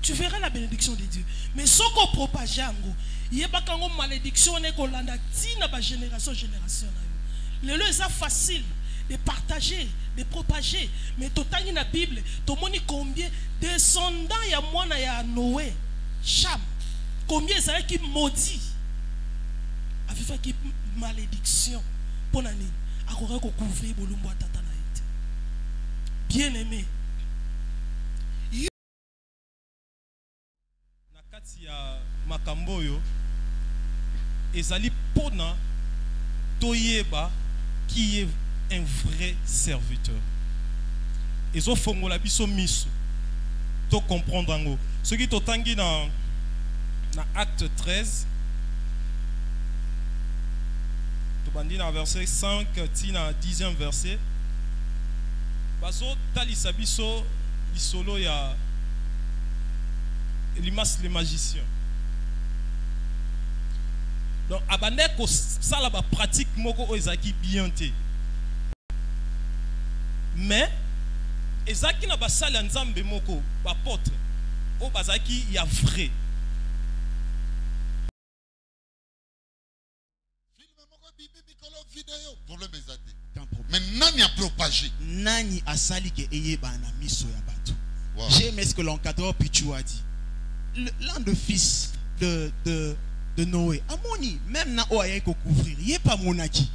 Tu verras la bénédiction de Dieu. Mais ce qu'on propage ango, il y a pas qu'une malédiction qu'on l'a dit dans la génération. Le lieu est facile de partager, de propager. Mais total dans la Bible, tout le monde combien descendants il y a moi il y a Noé, Cham, combien ça qui maudit, avec fait qui malédiction pour nani, à quoi qu'on couvrir bolumbo tata na été. Bien aimé. Ya makamboyo ezali pona toyeba qui est un vrai serviteur. Ezo fongola biso miso to comprendre ngo. Ce qui totangi na acte 13 to bandi na verset 5 tina 10e verset bazo talisa biso lisolo ya Elimas le magicien. Donc abandeko ça la pratique moko ezaki bien te. Mais ezaki na basala nzambe moko ba potre o bazaki ya vrai. Problème ezate. Aucun problème. Mais nani a propagé. Nani asali ke eyeba na miso ya bato. Wow. J'ai aimé ce que l'encadreur Pichou a dit. L'un des fils de Noé, Amoni, même na oaye ko couvrir, yé pas monaki.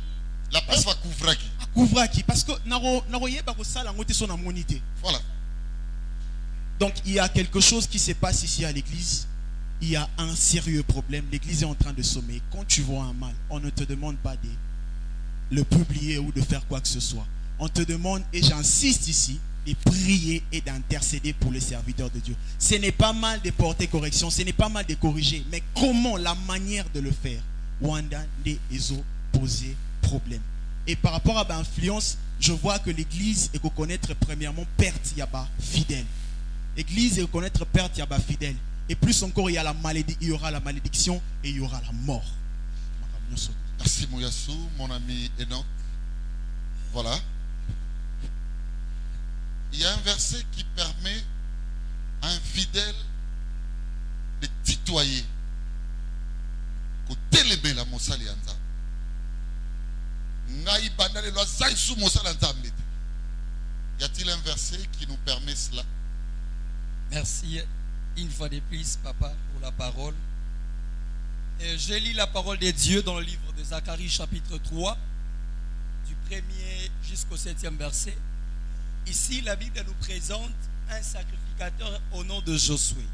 La presse va couvrir qui. Couvrir qui parce que naro yé ba ko sala ngote son amonité. Voilà. Donc il y a quelque chose qui se passe ici à l'église. Il y a un sérieux problème. L'église est en train de sommer. Quand tu vois un mal, on ne te demande pas de le publier ou de faire quoi que ce soit. On te demande, et j'insiste ici, de prier et d'intercéder pour les serviteurs de Dieu. Ce n'est pas mal de porter correction, ce n'est pas mal de corriger, mais comment, la manière de le faire? Wanda de Ezo poser problème. Et par rapport à l'influence, je vois que l'église est reconnaître premièrement perte yaba fidèle. L'église est reconnaître perte yaba fidèle. Et plus encore, il y aura la malédiction et il y aura la mort. Merci Mouyassou, mon ami Enoch. Voilà. Il y a un verset qui permet à un fidèle de tutoyer. Y a-t-il un verset qui nous permet cela? Merci une fois de plus, papa, pour la parole. Et je lis la parole de Dieu dans le livre de Zacharie, chapitre 3, du 1er jusqu'au 7e verset. Ici, la Bible nous présente un sacrificateur au nom de Josué.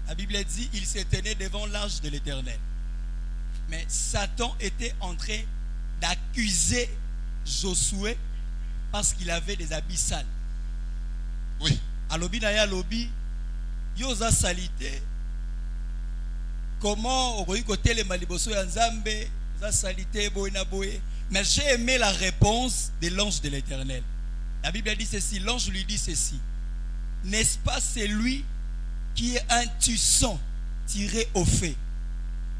La Bible dit, il s'est tenu devant l'ange de l'Éternel. Mais Satan était en train d'accuser Josué parce qu'il avait des habits sales. Oui. Alobi na ya lobi, yoza salité. Comment on côté les maliboso ya nzambe, za salité boina boé. Mais j'ai aimé la réponse de l'ange de l'Éternel. La Bible dit ceci, l'ange lui dit ceci. N'est-ce pas celui qui est un tuçon tiré au fait?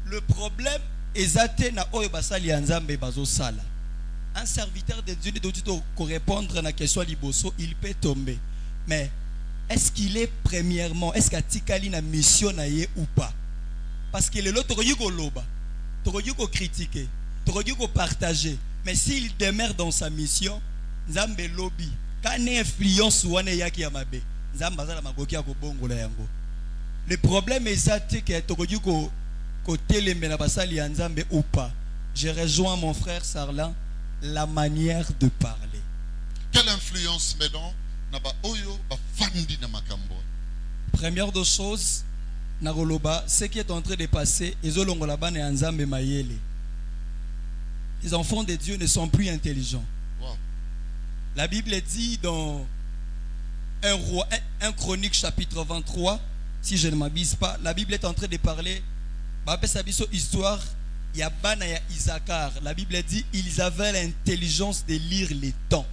Le problème est zaté na oyo basali ya nzambe bazo sala. Un serviteur de Dieu doit répondre à la question liboso, il peut tomber. Mais est-ce qu'il est premièrement, est-ce qu'il a une mission ou pas? Parce que l'autre loba, tu critiquer, tu partager. Mais s'il demeure dans sa mission, Nzambe lobby. Quand il influence wane yaki yamabe, Nzambe azala magoki ya kobongola yango. Le problème est ça que tu côté les menabasali ya Nzambe ou pas. Je rejoins mon frère Sarlan, la manière de parler. Quelle influence maintenant? Première des choses, ce qui est en train de passer, les enfants de Dieu ne sont plus intelligents. Wow. La Bible dit dans 1 Chronique chapitre 23, si je ne m'abuse pas, la Bible est en train de parler, histoire, il y a Bana et Isaacar. La Bible dit, ils avaient l'intelligence de lire les temps.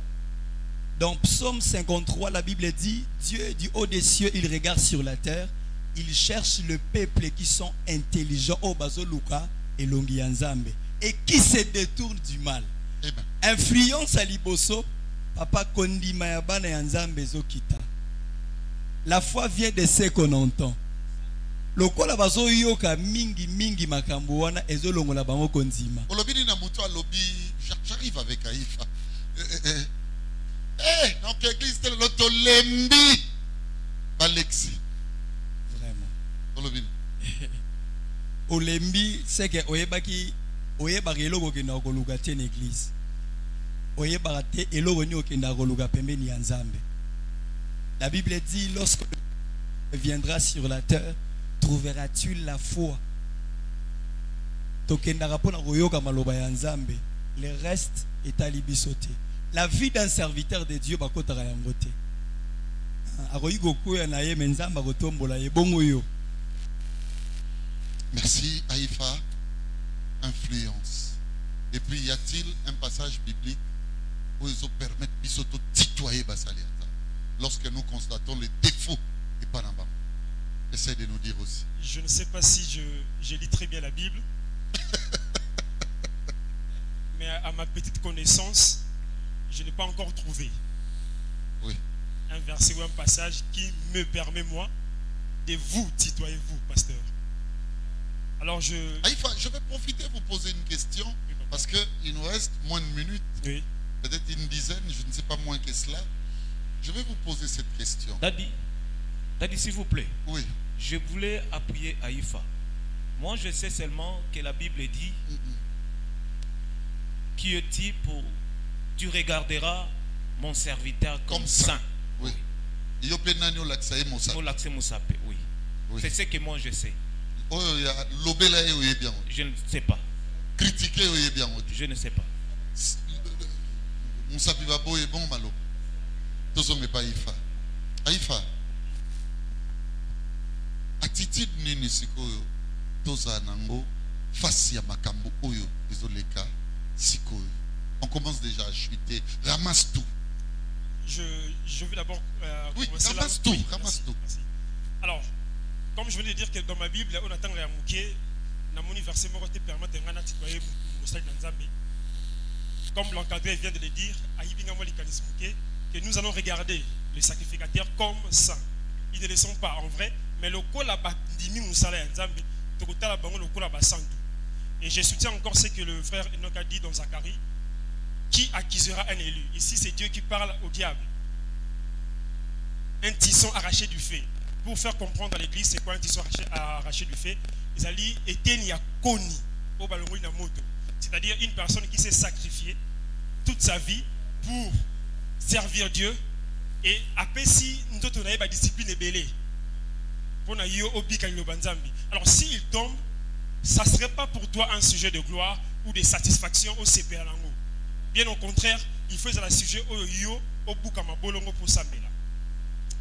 Dans Psaume 53, la Bible dit, Dieu du haut des cieux, il regarde sur la terre, il cherche le peuple qui sont intelligents, au bazo Luka et Longianzambe, et qui se détournent du mal. Amen. Influence à Liboso, papa Kondi Mayabana et Anzambe Zokita. La foi vient de ce qu'on entend. Lokola bazo yoka mingi makambuana ezolongo la bango konzima. Olobini na muto alobi, j'arrive avec Aïfa. Donc l'église c'est l'auto lembi Alexis. Vraiment. Olobini. Olembi c'est que oyebaki oyebaki eloko kenda koluka te na église. Oyebaka te eloko nyo kenda koluka pembeni ya Nzambe. La Bible dit lorsque viendra sur la terre, trouveras-tu la foi? Tokendaka pona koyoka maloba ya Nzambe. Le reste est à libisoté. La vie d'un serviteur de Dieu bakotaka yango te. Akoyi kokoya na ye Nzambe akotombola ye bongo yo. Merci Aïfa. Influence. Et puis y a-t-il un passage biblique où ils permettent de tutoyer Basaliata lorsque nous constatons les défauts et Panama? Essaye de nous dire aussi. Je ne sais pas si je lis très bien la Bible. Mais à ma petite connaissance, je n'ai pas encore trouvé un verset ou un passage qui me permet, moi, de vous, tutoyez-vous, pasteur. Alors Aïfa, je vais profiter pour poser une question, parce qu'il nous reste moins de minutes, Oui. peut-être une dizaine, je ne sais pas moins que cela. Je vais vous poser cette question. Daddy, s'il vous plaît, Oui. je voulais appuyer Aïfa. Moi, je sais seulement que la Bible dit qui est-il pour tu regarderas mon serviteur comme saint. Oui. Yo pe nani o lakisa ye mosa. Pour l'accès Moussape, oui. Oui. C'est ce que moi je sais. Oyo ya lobela ye oye bien. Je ne sais pas. Critiquer oye bien. Je ne sais pas. Moussapi va boye bon malo. Tozo me pa Aïfa. Aïfa. Attitude nini sikoyo toza nango face ya makambo oyo ezoleka sikoyo. On commence déjà à chuter. Ramasse tout. Je vais d'abord Oui, commencer ramasse là. tout, Oui, ramasse merci, tout. merci. Alors, comme je venais de dire que dans ma Bible, on attend la mouké, dans mon verset moko te permettre ngana titoyer mosali na Nzambe. Comme l'encadré vient de le dire, aïbinga mo likanisme que nous allons regarder les sacrificateurs comme saints. Ils ne le sont pas en vrai, mais le kola bandimi musala ya Nzambe, tokotala bango le kola basantu. Et je soutiens encore ce que le frère Enoch a dit dans Zacharie. Qui accusera un élu? Ici, c'est Dieu qui parle au diable. Un tisson arraché du feu. Pour faire comprendre à l'église, c'est quoi un tisson arraché du feu? C'est-à-dire une personne qui s'est sacrifiée toute sa vie pour servir Dieu. Et après, si nous avons une discipline ébélée, alors s'il tombe, ça ne serait pas pour toi un sujet de gloire ou de satisfaction au CPR. Bien au contraire, il faut un sujet au Boukama Bolongo pour Sambela.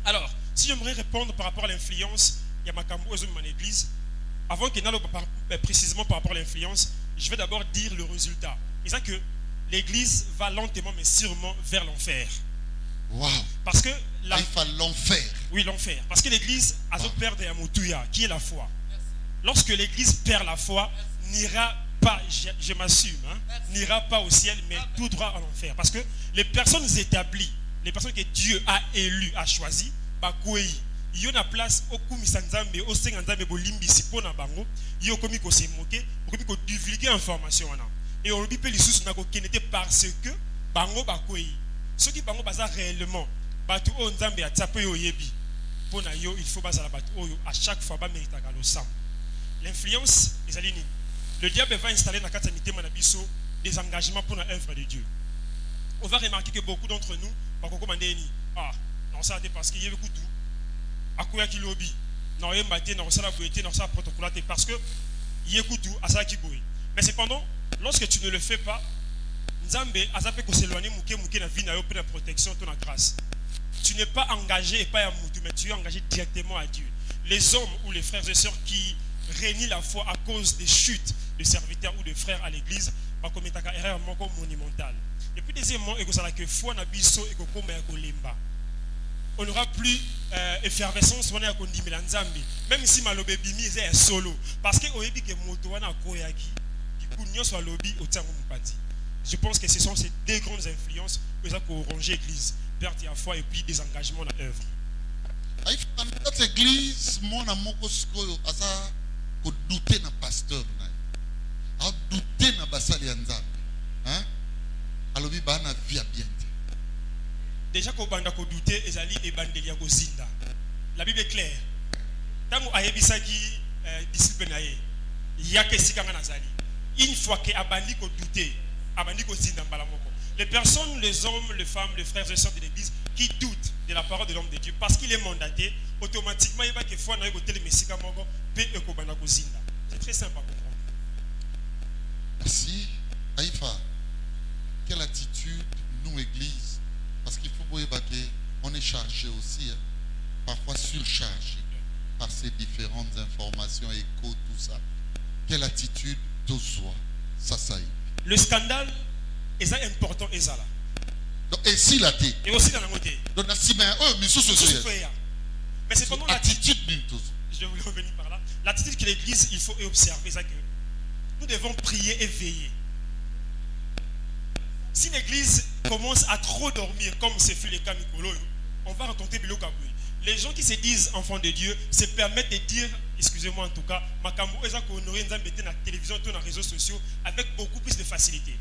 Alors, si j'aimerais répondre par rapport à l'influence, il y a ma dans l'église. Avant que n'aille précisément par rapport à l'influence, je vais d'abord dire le résultat. C'est que l'église va lentement mais sûrement vers l'enfer. Wow. Parce que Aïfa, l'enfer. Oui, l'enfer. Parce que l'église a perdu un motouya, qui est la foi. Lorsque l'église perd la foi, n'ira pas, je m'assume, n'ira pas au ciel, mais tout droit en enfer. Parce que les personnes établies, les personnes que Dieu a élues, a choisies, il y a une place au Kumisanzambe, au Senganzambe, au Limbisi, pour Nabango, il y a comme se moquer, pour divulguer l'information. Et on peut les sous qui n'était parce que Bango Bakoui. Ceux qui Bango Baza réellement, Batu O Nzambe a tapé au Yebi. Pour Nayo, il faut baser la Batu à chaque fois, ba mérite à le sang. L'influence, les alignés. Le diable va installer dans la catamité manabiso des engagements pour l'œuvre de Dieu. On va remarquer que beaucoup d'entre nous, non, ça c'est parce qu'il y a beaucoup de tout. À quoi qu'il lobby, non, il y a non, ça la beauté, non, ça protocole, parce que il y a beaucoup de tout, à ça qui bouille. Mais cependant, lorsque tu ne le fais pas, Nzambe, à ça peut s'éloigner, mouké na vie, na yo la protection, ton grâce. Tu n'es pas engagé et pas à moutou, mais tu es engagé directement à Dieu. Les hommes ou les frères et sœurs qui réunissent la foi à cause des chutes de serviteurs ou de frères à l'église, va commettre une erreur monumentale. Et puis deuxièmement, il y a que foi na biso et que on n'aura plus effervescence même si malobe bimi est solo parce que oyebi ke moto wana koyaki kikunyo so lobby au tango mupati. Je pense que ce sont ces deux grandes influences que ça ko ranger l'église, perte à foi et puis des engagements dans l'œuvre. Dans notre église, mon amour koskoyo asa ko douter na pasteur na. A douter na basali ya Nzambe. Hein? Alobi bana via bien. Déjà qu'on banda ko douter ezali e bandelia ko zinda. La Bible est claire. Tango ayebisaki disciple na ye. Yake sikanga nazali. Une fois que abandi ko douter, abandi ko zinda mbala moko. Les personnes, les hommes, les femmes, les frères et sœurs de l'église qui doutent de la parole de l'homme de Dieu parce qu'il est mandaté, automatiquement il va que foi na yo tele mesika moko pe ko banda ko zinda. C'est très simple à comprendre. Merci. Aïfa, quelle attitude nous église? Parce qu'il faut voir qu'on est chargé aussi, hein, parfois surchargé par ces différentes informations, échos, tout ça. Quelle attitude d'Ozoa, ça y est. Le scandale est important, et ça là. Donc, et si la tête. Et aussi dans la montée. Donc, mais c'est pendant l'attitude. Je voulais revenir par là. L'attitude que l'église, il faut observer, c'est que nous devons prier et veiller. Si l'église commence à trop dormir, comme ce fut le cas Mikolo, on va raconter Bilokaboui. les gens qui se disent enfants de Dieu se permettent de dire, excusez-moi en tout cas, makambo eza ko honorer nzambe te na télévision, tout na réseaux sociaux avec beaucoup plus de facilité.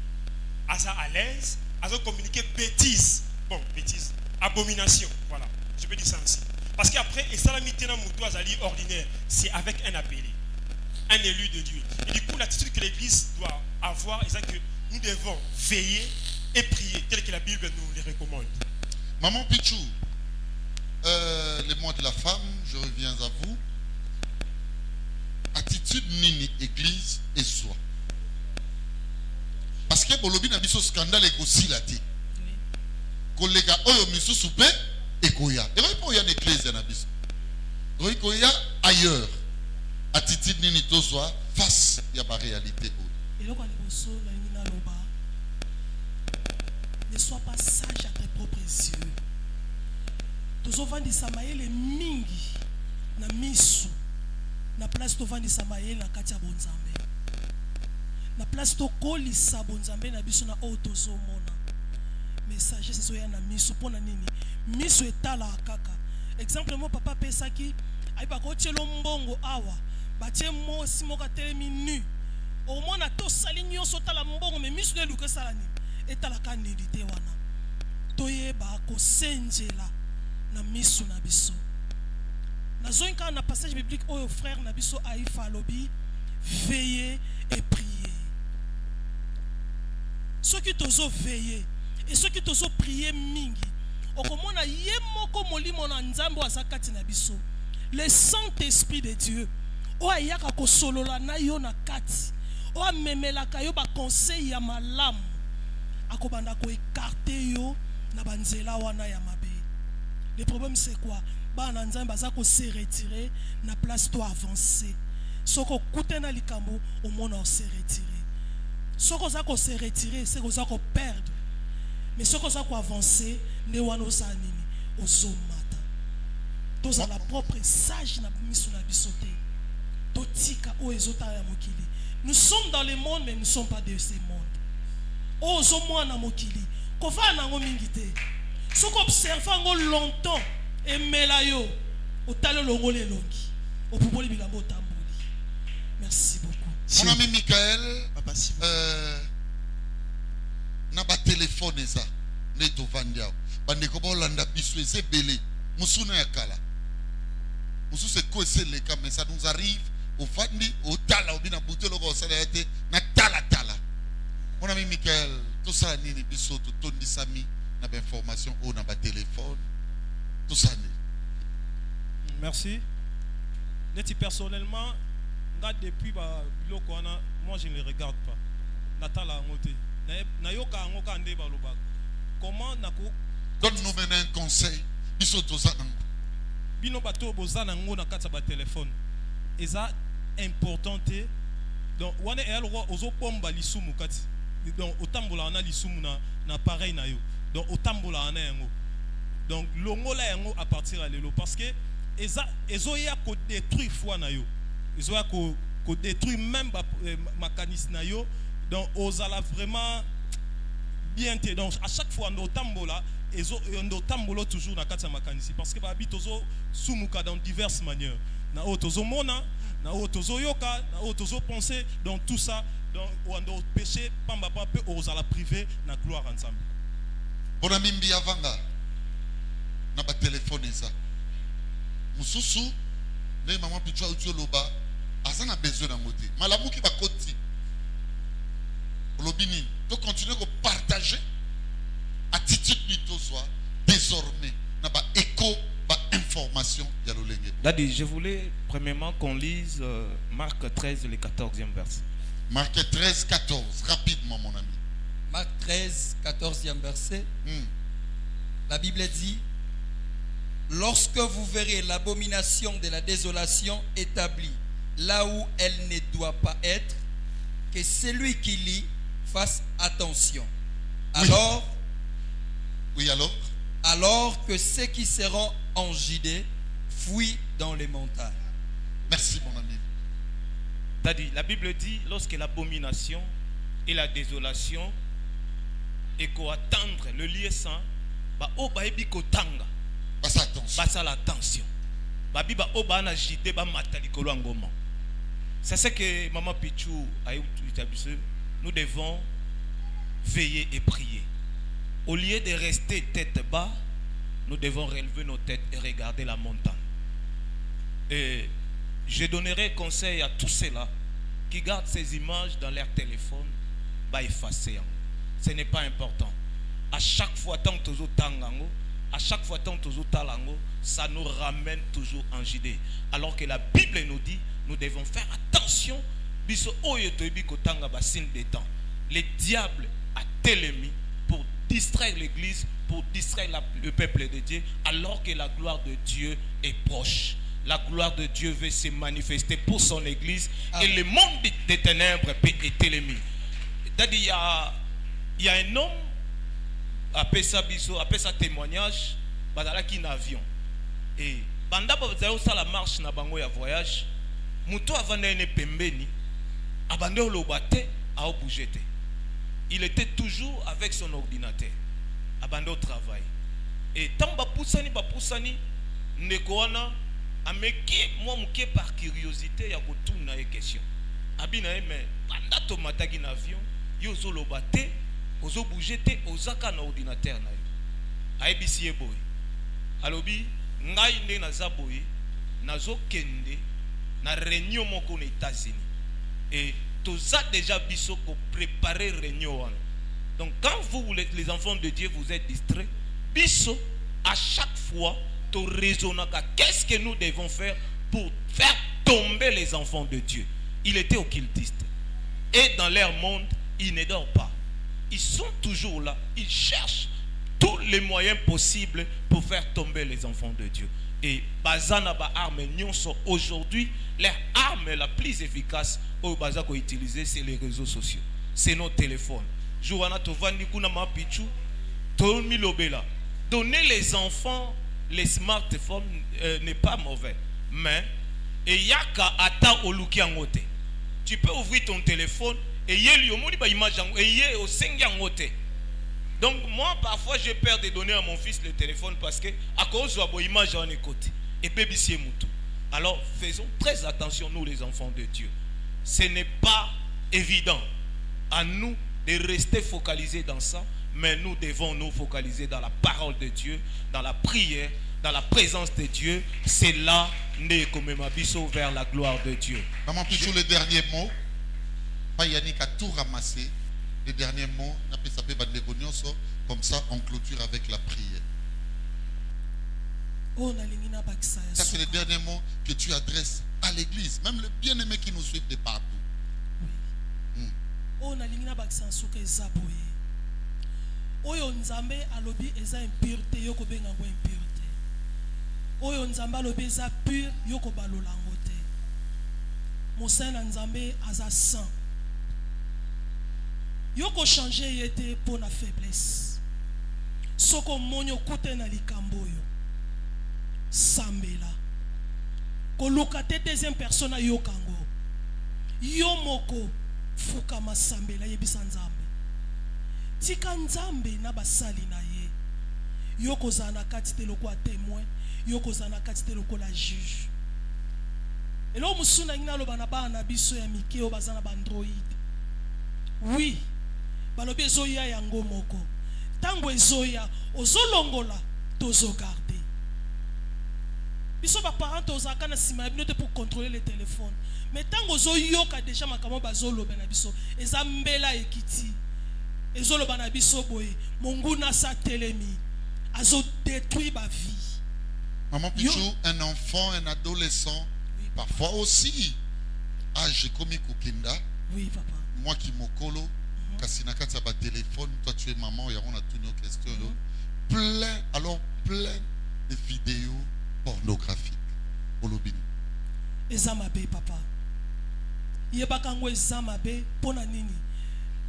Asa à l'aise, asa communiquer bêtises. Bon, bêtises, abomination, voilà. Je peux dire ça ainsi. Parce qu'après, et ça la mitena moutou azali ordinaire, c'est avec un appelé, un élu de Dieu. Et du coup, l'attitude que l'Église doit avoir, c'est que nous devons veiller et prier, tel que la Bible nous les recommande. Maman Pichou, les mois de la femme, je reviens à vous. Attitude nini église et soi. Parce que bolobi na biso scandale et aussi la ti. Koleka oyo miso soupe et koya. Et oui pour y a l'église na biso. Oui koya ailleurs. Attitude nini to soi face ya ba réalité. Et là, ne sois pas sage à tes propres yeux. Tozovandi Samael mingi na misu na place tovandi Samael na kati ya bonzambe. Na place to kolisa bonzambe na biso na o tozomona. Message c'est soya na misu pona nini? Misu etala kaka. Exemple mo papa pesaki ay ba ko tshelo mbongo awa. Batie mo simoka telemi nu. Au moins to sali nyonso tala mbongo mais misu ne luka sala ni. Etala kanidi te wana. Toyeba ko senjela na misu na biso. Na zonka na passage biblique oyo frère na biso aifa lobi veiller et prier. Ceux qui tozo veiller et ceux qui tozo prier mingi. Okomona ye moko molimo na nzambo azakati na biso. Le Saint-Esprit de Dieu o ayaka ko solola na yo na kati. O amemela ka yo ba conseil ya malamu. Akobanda ko écarter yo na banzela wana ya mabe. Le problème c'est quoi? Bana nzambe azako se retirer na place to avancer. Soko kutena likambo au monde on se retirer. Soko zako se retirer c'est que zako perdre. Mais soko zako avancer ne wana osanini ozomata. Toza la propre sage na miso na bisote. Totika o ezota ya mokili. Nous sommes dans le monde mais nous ne sommes pas de ce monde. Ozo mwana mokili. Kova na ngo mingite. Ce qu'on observe longtemps et melayo au talon longolé longi au poupoli bilambo tamboli. Merci beaucoup. Mon ami Michael, Papa, si vous... na ba téléphone ça neto vandiao bande ko bolanda biso ezebele musuna ya kala musu se ko le ka mais ça nous arrive au fandi au tala obina butelo ko sala ete na tala tala. Mon ami Michael, tout ça nini biso to tondi sami na ba information ou na ba téléphone tout ça. Merci. Neti personnellement, depuis moi je ne les regarde pas. Natala ngote. Na yoka ngoka ande baloba. Comment nako donne-nous maintenant un conseil. Biso to ça nango. Bino bato bozana ngo na kata ba téléphone. Eza importante. Donc wana e alwa ozo pomba lisumu kati. Donc otambola na lisumu na pareil na yo. Donc otambola na yango. Donc longola yango à partir à l'élo parce que ezoya ko détruire foi na yo. Ezoya ko détruire même mécanisme na yo. Donc ozala vraiment bien te. Donc à chaque fois on tambola on tambolo toujours na kati ya makanisi parce que ba bitozo sumuka dans diverses manières. Na otozo mona, na otozo yoka, na otozo penser donc tout ça donc on doit péché pamba papa ozala privé na gloire ensemble. Bon ami Mbiavanga na ba téléphone ça. Mususu ne maman pichwa utio loba azana besoin na moté. Malamu ki ba koti. Lobini, to continuer à partager attitude plutôt soit désormais na ba écho ba information ya lolenge. Daddy, je voulais premièrement qu'on lise Marc 13 le 14e verset. Marc 13 14 rapidement mon ami. Marc 13 14e verset. La Bible dit: lorsque vous verrez l'abomination de la désolation établie là où elle ne doit pas être, que celui qui lit fasse attention. Alors, oui, alors que ceux qui seront en Judée fuient dans les montagnes. Merci mon ami. Daddy, la Bible dit lorsque l'abomination et la désolation et qu'on attendre le lieu saint, ba o ba ebi kotanga Basa l'attention. Babi ba obana jide ba matalikolo ngoma. C'est ce que Maman Pichou a établi. Nous devons veiller et prier. Au lieu de rester tête bas, nous devons relever nos têtes et regarder la montagne. Et je donnerai conseil à tous ceux-là qui gardent ces images dans leur téléphone, bah effacer. Ce n'est pas important. À chaque fois tant que tu tangango, à chaque fois tant que tu talango, ça nous ramène toujours en Judée. Alors que la Bible nous dit, nous devons faire attention. Biso oyeto ebiko tanga ba signe des temps. Le diable a télémis pour distraire l'église, pour distraire le peuple de Dieu, alors que la gloire de Dieu est proche. La gloire de Dieu veut se manifester pour son église. Amen. Et le monde des ténèbres peut être télémis. C'est-à-dire, il y a un homme, après ça témoignage, qui est en avion. Et pendant que la marche na bango ya voyage, muto avanda ne pembeni, abandon le bate a bougé. Il était toujours avec son ordinateur, abandon au travail. Et tant bapoussani nekoana ameki moi muke par curiosité ya kotuna e question. Abina mais pendant to mataki na avion, yo zo lo bate, ozo bougé te ozaka na ordinateur na yo. Aibisi e boy. Alobi ngai nde naza boy, nazo kende na réunion moko na États-Unis. Et tous a déjà biso pour préparer réunion. Donc quand vous les enfants de Dieu vous êtes distraits, biso à chaque fois to raisonnaka qu'est-ce que nous devons faire pour faire tomber les enfants de Dieu. Il était occultiste. Et dans leur monde, ils ne dorment pas. Ils sont toujours là, ils cherchent tous les moyens possibles pour faire tomber les enfants de Dieu. Et bazana ba arme nyonso aujourd'hui, leur arme la plus efficace au bazako utiliser c'est les réseaux sociaux. C'est nos téléphones. Joana tovandi kuna mapichu to milobela. Donner les enfants les smartphones n'est pas mauvais, mais et yaka ata oluki angote. Tu peux ouvrir ton téléphone et yeli omoni ba image et yé au sengi angote. Donc moi parfois j'ai peur de donner à mon fils le téléphone parce que à cause de la image en écoute et bébé moutou. Alors faisons très attention nous les enfants de Dieu. Ce n'est pas évident à nous de rester focalisés dans ça, mais nous devons nous focaliser dans la parole de Dieu, dans la prière, dans la présence de Dieu. C'est là né comme Mabiso vers la gloire de Dieu. Maman Pichou, le dernier mot. Pas Yannick a tout ramassé. Le dernier mot, comme ça on clôture avec la prière. Ça c'est le dernier mot que tu adresses à l'église, même le bien-aimé qui nous suit de partout. Oyo nzambe alobi eza impureté yoko benga ngo impureté. Oyo nzambe alobi eza pur yoko balola ngo te. Mosala nzambe aza saint. Yoko changer yete pour na faiblesse. Soko monyo kute na likambo yo. Sambela. Koluka te deuxième personne yokango. Yo moko fuka masambela yebisa nzambe. Tika nzambe na basali na ye. Yoko zana kati te loko a témoin, yoko zana kati te loko la juge. Et là musuna ngina lo bana bana biso ya mike o bazana ba android. Oui. Balobi ezoya yango moko. Tango ezoya ozolongola tozo garder. Biso ba parents tozaka na sima bino te pour contrôler les téléphones. Mais tango zoyoka déjà makamo bazolo bana biso ezambela ekiti. Ezolo bana biso boye monguna sa telemi azo détruit ma vie. Maman Pichou, un enfant, un adolescent, oui, parfois aussi âge comme Kukinda. Oui papa. Moi qui m'okolo kasina kati ba téléphone, toi tu es maman, et on a toutes nos questions. Plein de vidéos pornographiques. Olobini. Ezamabe papa. Yebaka ngo ezamabe pona nini?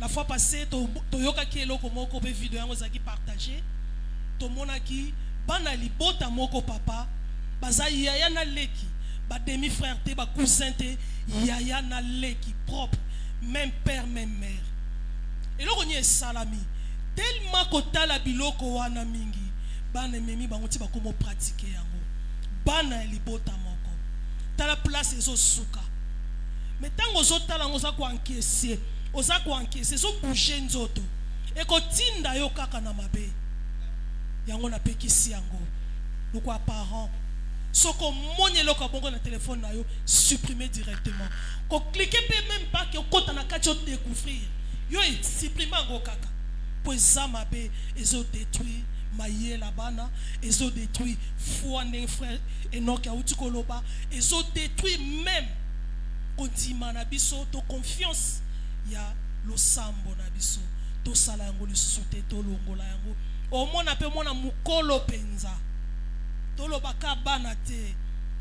La fois passée, toyoka ki eloko moko pe vidéo yango zaki partager. To mona ki bana libota moko papa, baza yaya na leki, ba demi frère te, ba cousin te, yaya na leki propre, même père même mère. Et là on y est salami. Tellement kotala biloko wana mingi, bana memi bango ti bakomo pratiquer yango bana libota moko tala place ezo suka mais tango ozotala ngo za ko encaisser oza ko encaisser so bouger nzoto ekotinda yo kaka na mabe yango na pekisi yango lokwa parent soko monyelo ka bongo na téléphone na yo supprimer directement ko cliquer pe même pas que kota na kati yo découvrir yo supprimer ngo kaka po za mabe ezo détruire mayela bana ezo détruire foi ne frère Enoch auti koloba ezo détruire même kontima na biso to confiance ya losambo na biso to sala yango lisusu te to longola yango omona pe mona mukolo penza to lobaka bana te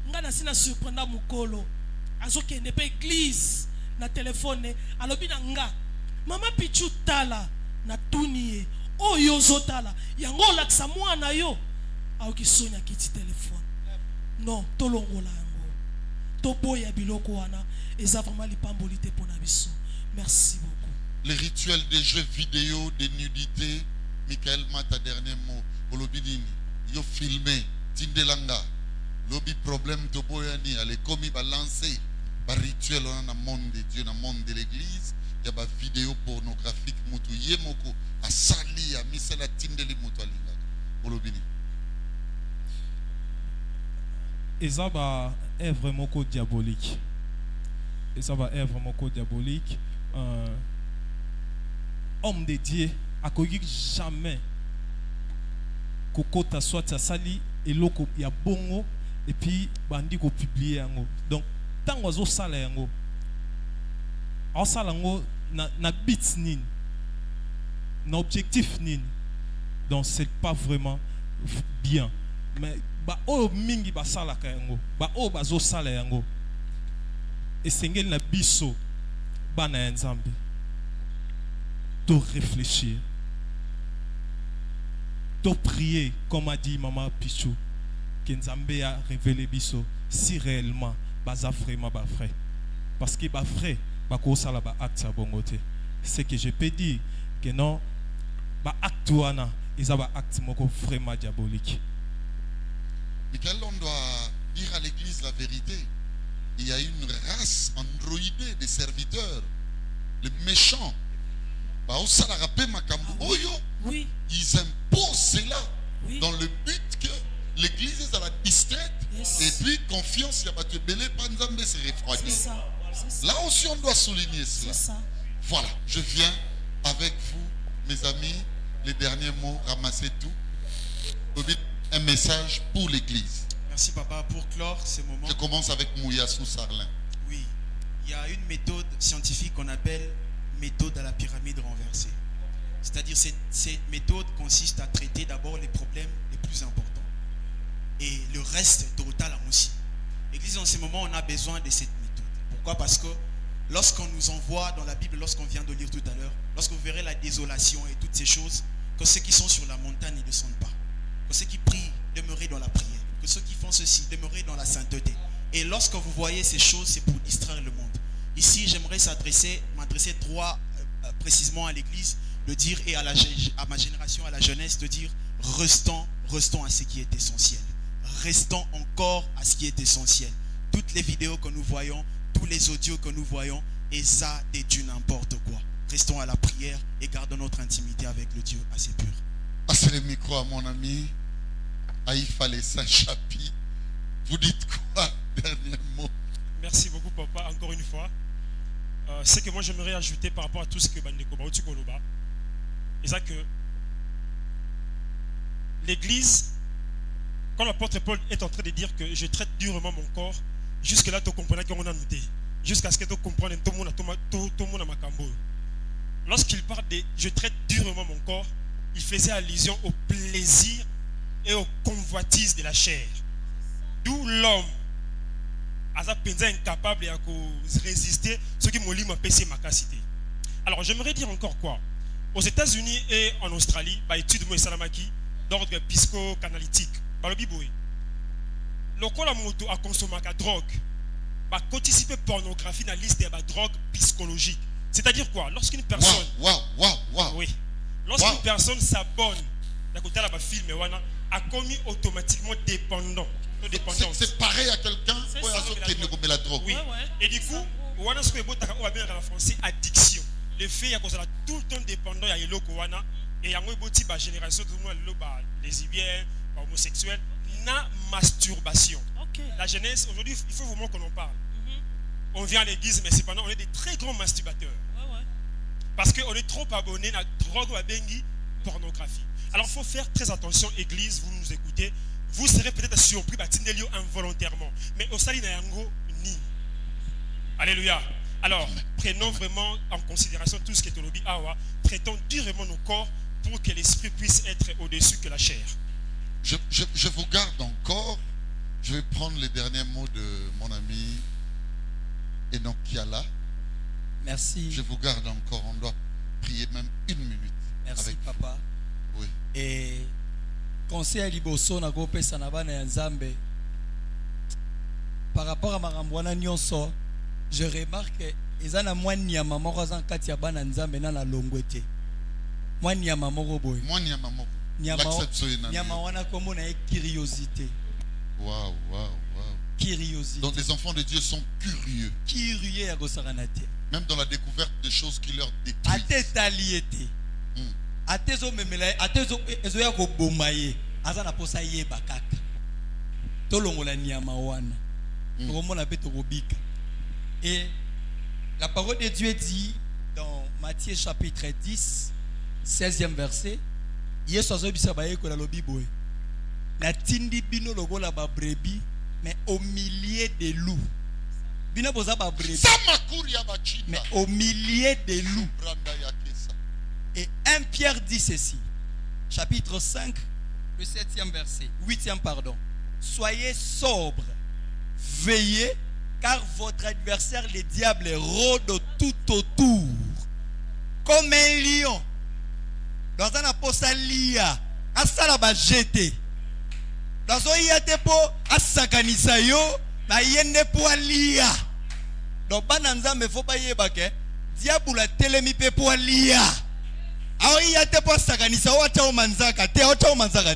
nga na sina surprendre mukolo azokende pe église na téléphone alobi na nga mama pichu tala na tuniye oyo zotala yango lakisa mwana yo aokisonya kiti téléphone non to longola yango to boya biloko wana eza vraiment lipambolité pour na biso. Merci beaucoup. Les rituels des jeux vidéo, des nudités, Michael Mata, dernier mot, Olobidini, yo filmé, Tindelanga, lobi problème de Boyani, allez commis balancer, par rituel on a monde de Dieu, dans le monde de l'église, il y a des vidéos pornographiques, Moutou Yemoko, à Sali, à Misela Tindeli Moutou Alinga, Olobini. Et ça va être vraiment diabolique. Et ça va être vraiment diabolique. Homme de Dieu a connu jamais Koko ta soit ta sali et l'eau il y a bongo et puis bandi ko publier yango. Donc tant ozo sala yango en sala yango na bit nin na objectif nin, donc c'est pas vraiment bien. Mais ba o mingi ba sala ka yango ba o bazo sala yango et sengel na biso bana nzambe de réfléchir, de prier, comme a dit Maman Pichou, que Nzambe a révélé biso si réellement baza vraiment ba frère. Parce que ba frère, ba ko sala ba acte à bongote. C'est que je peux dire que non, ba acte wana, ils ont ba acte moko vraiment diabolique. Michael, on doit dire à l'église la vérité. Il y a une race androïdée des serviteurs, les méchants. Oui. Ils imposent cela, oui, dans le but que l'église est à la distraite, yes, et puis confiance, il y a pas de belé, pas Nzambe se refroidir. Là aussi on doit souligner cela. Voilà, je viens avec vous, mes amis, les derniers mots, ramassez tout. Un message pour l'église. Merci papa pour clore ce moment. Je commence avec Mouyassou Sarlin. Oui, il y a une méthode scientifique qu'on appelle méthode à la pyramide renversée. C'est-à-dire cette méthode consiste à traiter d'abord les problèmes les plus importants et le reste total aussi. L'église en ce moment, on a besoin de cette méthode. Pourquoi? Parce que lorsqu'on nous envoie dans la Bible, lorsqu'on vient de lire tout à l'heure, lorsque vous verrez la désolation et toutes ces choses, que ceux qui sont sur la montagne ne descendent pas, que ceux qui prient demeurez dans la prière, que ceux qui font ceci demeurez dans la sainteté. Et lorsque vous voyez ces choses, c'est pour distraire le monde. Ici, j'aimerais m'adresser précisément à l'église, de dire, et à ma génération, à la jeunesse, de dire, restons à ce qui est essentiel. Restons encore à ce qui est essentiel. Toutes les vidéos que nous voyons, tous les audios que nous voyons, et ça est du n'importe quoi. Restons à la prière et gardons notre intimité avec le Dieu assez pur. Passez le micro à mon ami Aïfa les Saint-Chapi. Vous dites quoi? Dernier mot. Merci beaucoup papa, encore une fois. Ce que moi j'aimerais ajouter par rapport à tout ce que Bandeko Baouti Koloba, c'est ça que l'église, quand l'apôtre Paul est en train de dire que je traite durement mon corps, jusque-là tu comprends qu'on a noté, jusqu'à ce que tu comprennes tout le monde à Makambo. Lorsqu'il parle de je traite durement mon corps, il faisait allusion au plaisir et aux convoitises de la chair. D'où l'homme incapable de résister ce qui m'a dit ma capacité. Alors j'aimerais dire encore quoi. Aux États-Unis et en Australie, étude de Salamaki d'ordre psychoanalytique. Le corps a consommé la drogue, participer pornographie dans la liste des drogues psychologiques. C'est-à-dire quoi? Lorsqu'une personne, wow. oui, lorsqu'une personne s'abonne, d'un côté la film, a commis automatiquement dépendant. C'est pareil à quelqu'un qui ne la drogue. Oui. Et du coup, on a ce que en français addiction. Le fait qu'il y a tout le temps dépendant, il y a et il y a une génération de lesbiennes, homosexuels, na masturbation. La jeunesse, aujourd'hui, il faut vraiment qu'on en parle. On vient à l'église, mais cependant, on est des très grands masturbateurs. Parce qu'on est trop abonnés à la drogue ou à bengi, pornographie. Alors, il faut faire très attention, église, vous nous écoutez. Vous serez peut-être surpris, involontairement. Mais au Sali Nayango, ni. Alléluia. Alors, prenons vraiment en considération tout ce qui est au lobby Awa. Traitons durement nos corps pour que l'esprit puisse être au-dessus que la chair. Je vous garde encore. Je vais prendre les derniers mots de mon ami Enoch Kiala. Merci. Je vous garde encore. On doit prier même 1 minute. Merci, avec papa. Oui. Et conseil à Liboso na gope sanabana ya Nzambe. Par rapport à Marambwana Nyonso, je remarque que ezana mwani ya mama rozan kati ya bana Nzambe na la longwete. Mwani ya mama roboy. Mwani ya mama. Nyama wana komo na curiosité. Waouh. Curiosité. Donc les enfants de Dieu sont curieux. Curieux à gosaranate. Même dans la découverte de choses qui leur détruisent. Ataliété. Atezo memela, atezo ezoya ko bomaye. Azana posa ye bakaka. Tolongola nyama wana. Komona beto robika. Et la parole de Dieu dit dans Matthieu chapitre 10, 16e verset, Yesu azobisa baye ko la lobi boy. Na tindi bino logola ba brebis, mais au milieu des loups. Bino boza ba brebis. Mais au milieu des loups. Et 1 Pierre dit ceci, chapitre 5, le 7e verset, 8e pardon. Soyez sobres, veillez, car votre adversaire, le diable, rôde tout autour, comme un lion. Dans un apostalia, à ça la bas jeté. Dans un yatepo, à sakanisa yo, na yende po alia. Donc, bananza me faut pas yebake, diable la telemi pe po alia. Alors il y a des postes à Ganissa, au manzaka, au manzaka.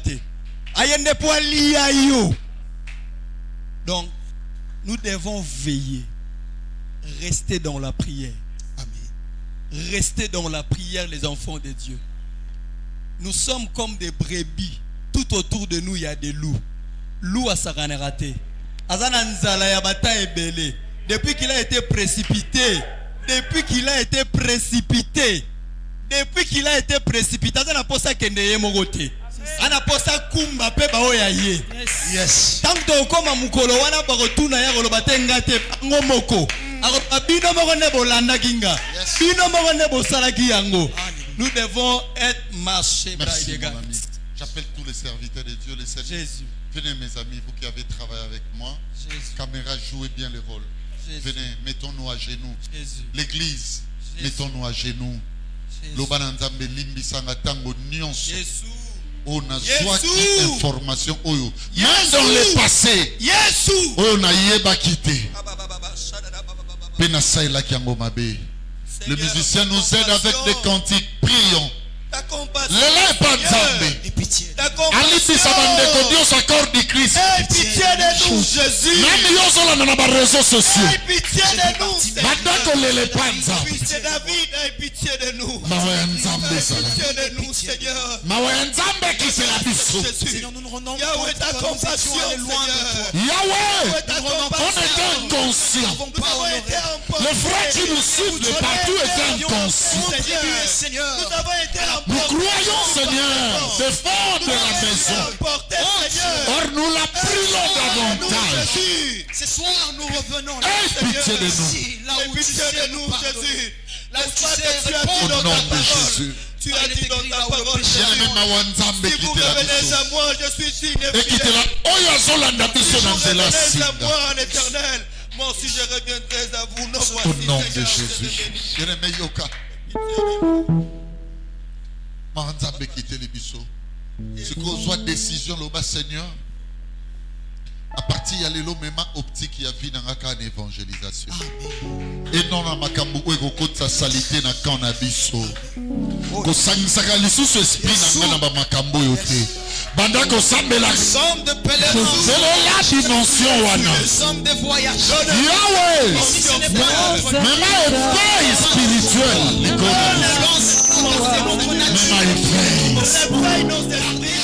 Ayende po alia yo. Donc, nous devons veiller, rester dans la prière. Amen. Rester dans la prière, les enfants de Dieu. Nous sommes comme des brebis. Tout autour de nous, il y a des loups. Loup à Saraneraté. Azananzala yabata ebele. Depuis qu'il a été précipité, depuis qu'il a été précipité, azana posa kendeye mogote. Ana posa kumba pe ba oya ye. Yes. Tanto koma mukolo wana ba rotuna ya lo batenga te ngomoko. Abino mo ne bolanda kinga. Bino mo ne bosala kiyango. Nous devons être marchés. Merci mon ami. J'appelle tous les serviteurs de Dieu, les serviteurs. Jésus. Venez mes amis, vous qui avez travaillé avec moi. Jésus. Caméra, jouez bien le rôle. Jésus. Venez, mettons-nous à genoux. L'église, mettons-nous à genoux. Lobananzambe limbisanga tango nyonso. On a soit information oyo. Même dans le passé. On a yeba quitté. Penasa ela kiango mabe. Le musicien nous aide avec des cantiques. Prions. Lele Banzambe. Alice Sabandeko, Dieu s'accorde du Christ. Pitié de nous, Jésus. Même Yosola n'a pas réseaux sociaux. Pitié de nous. Maintenant Lele Banzambe. Pitié David, pitié de nous. Pitié de nous, Seigneur. Mawenzambe qui c'est la biso. Seigneur, nous nous rendons Yahweh, ta compassion, Seigneur. Yahweh, on est inconscient. Les frères qui nous suivent de partout étaient inconscients. Seigneur, nous avons été nous croyons, Seigneur, de fond de la maison. Or, nous la prions davantage. Ce soir, nous revenons. Pitié de nous. Pitié de nous, Jésus. Au nom de Jésus. Tu as dit dans ta parole, si vous revenez à moi, je suis inefficace. Si vous revenez à moi en éternel, moi aussi je reviendrai à vous. Au nom de Jésus. Maranzambe quitter les bisous. Ce qu'on soit décision, le bas Seigneur. À partir de l'élo même optique qui a vu dans la évangélisation. Et non dans ma kambu ego kota salité na cannabis. Ko sangisaka lisusu esprit na ngana ba makambo yote. Bandako Sambela. Nous sommes de pèlerins. C'est la dimension wana. Nous sommes des voyageurs. Yahweh. Si ce n'est pas notre Même éveil spirituel. Même éveil. éveille nos esprits. Éveille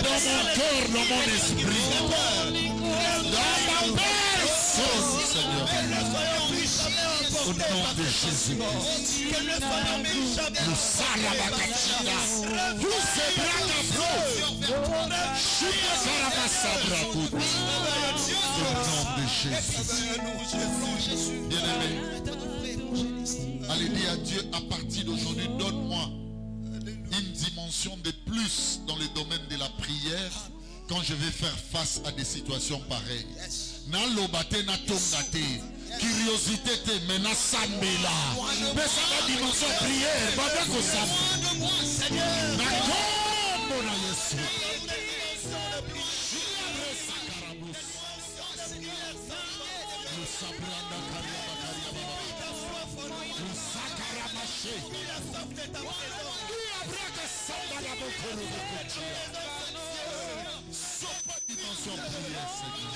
dans mon cœur, dans mon esprit. Dans ma personne, Seigneur. Au nom de Jésus-Christ. Nous sarabakachina. Tous ces bras d'afro. Chine sarabasabrakut. Au nom de Jésus. Bien-aimé. Allez dire à Dieu, à partir d'aujourd'hui, donne-moi une dimension de plus dans le domaine de la prière quand je vais faire face à des situations pareilles. Na lobate na tongate. Curiosité te mena sambela. Mais ça la dimension prière. Baba ko sambela. Na kombo na Yesu. Nous sabranda kariaba kariaba. Nous sakaramache. Abraka sambala bokoro bokochia. Sopa dimension prière, Seigneur.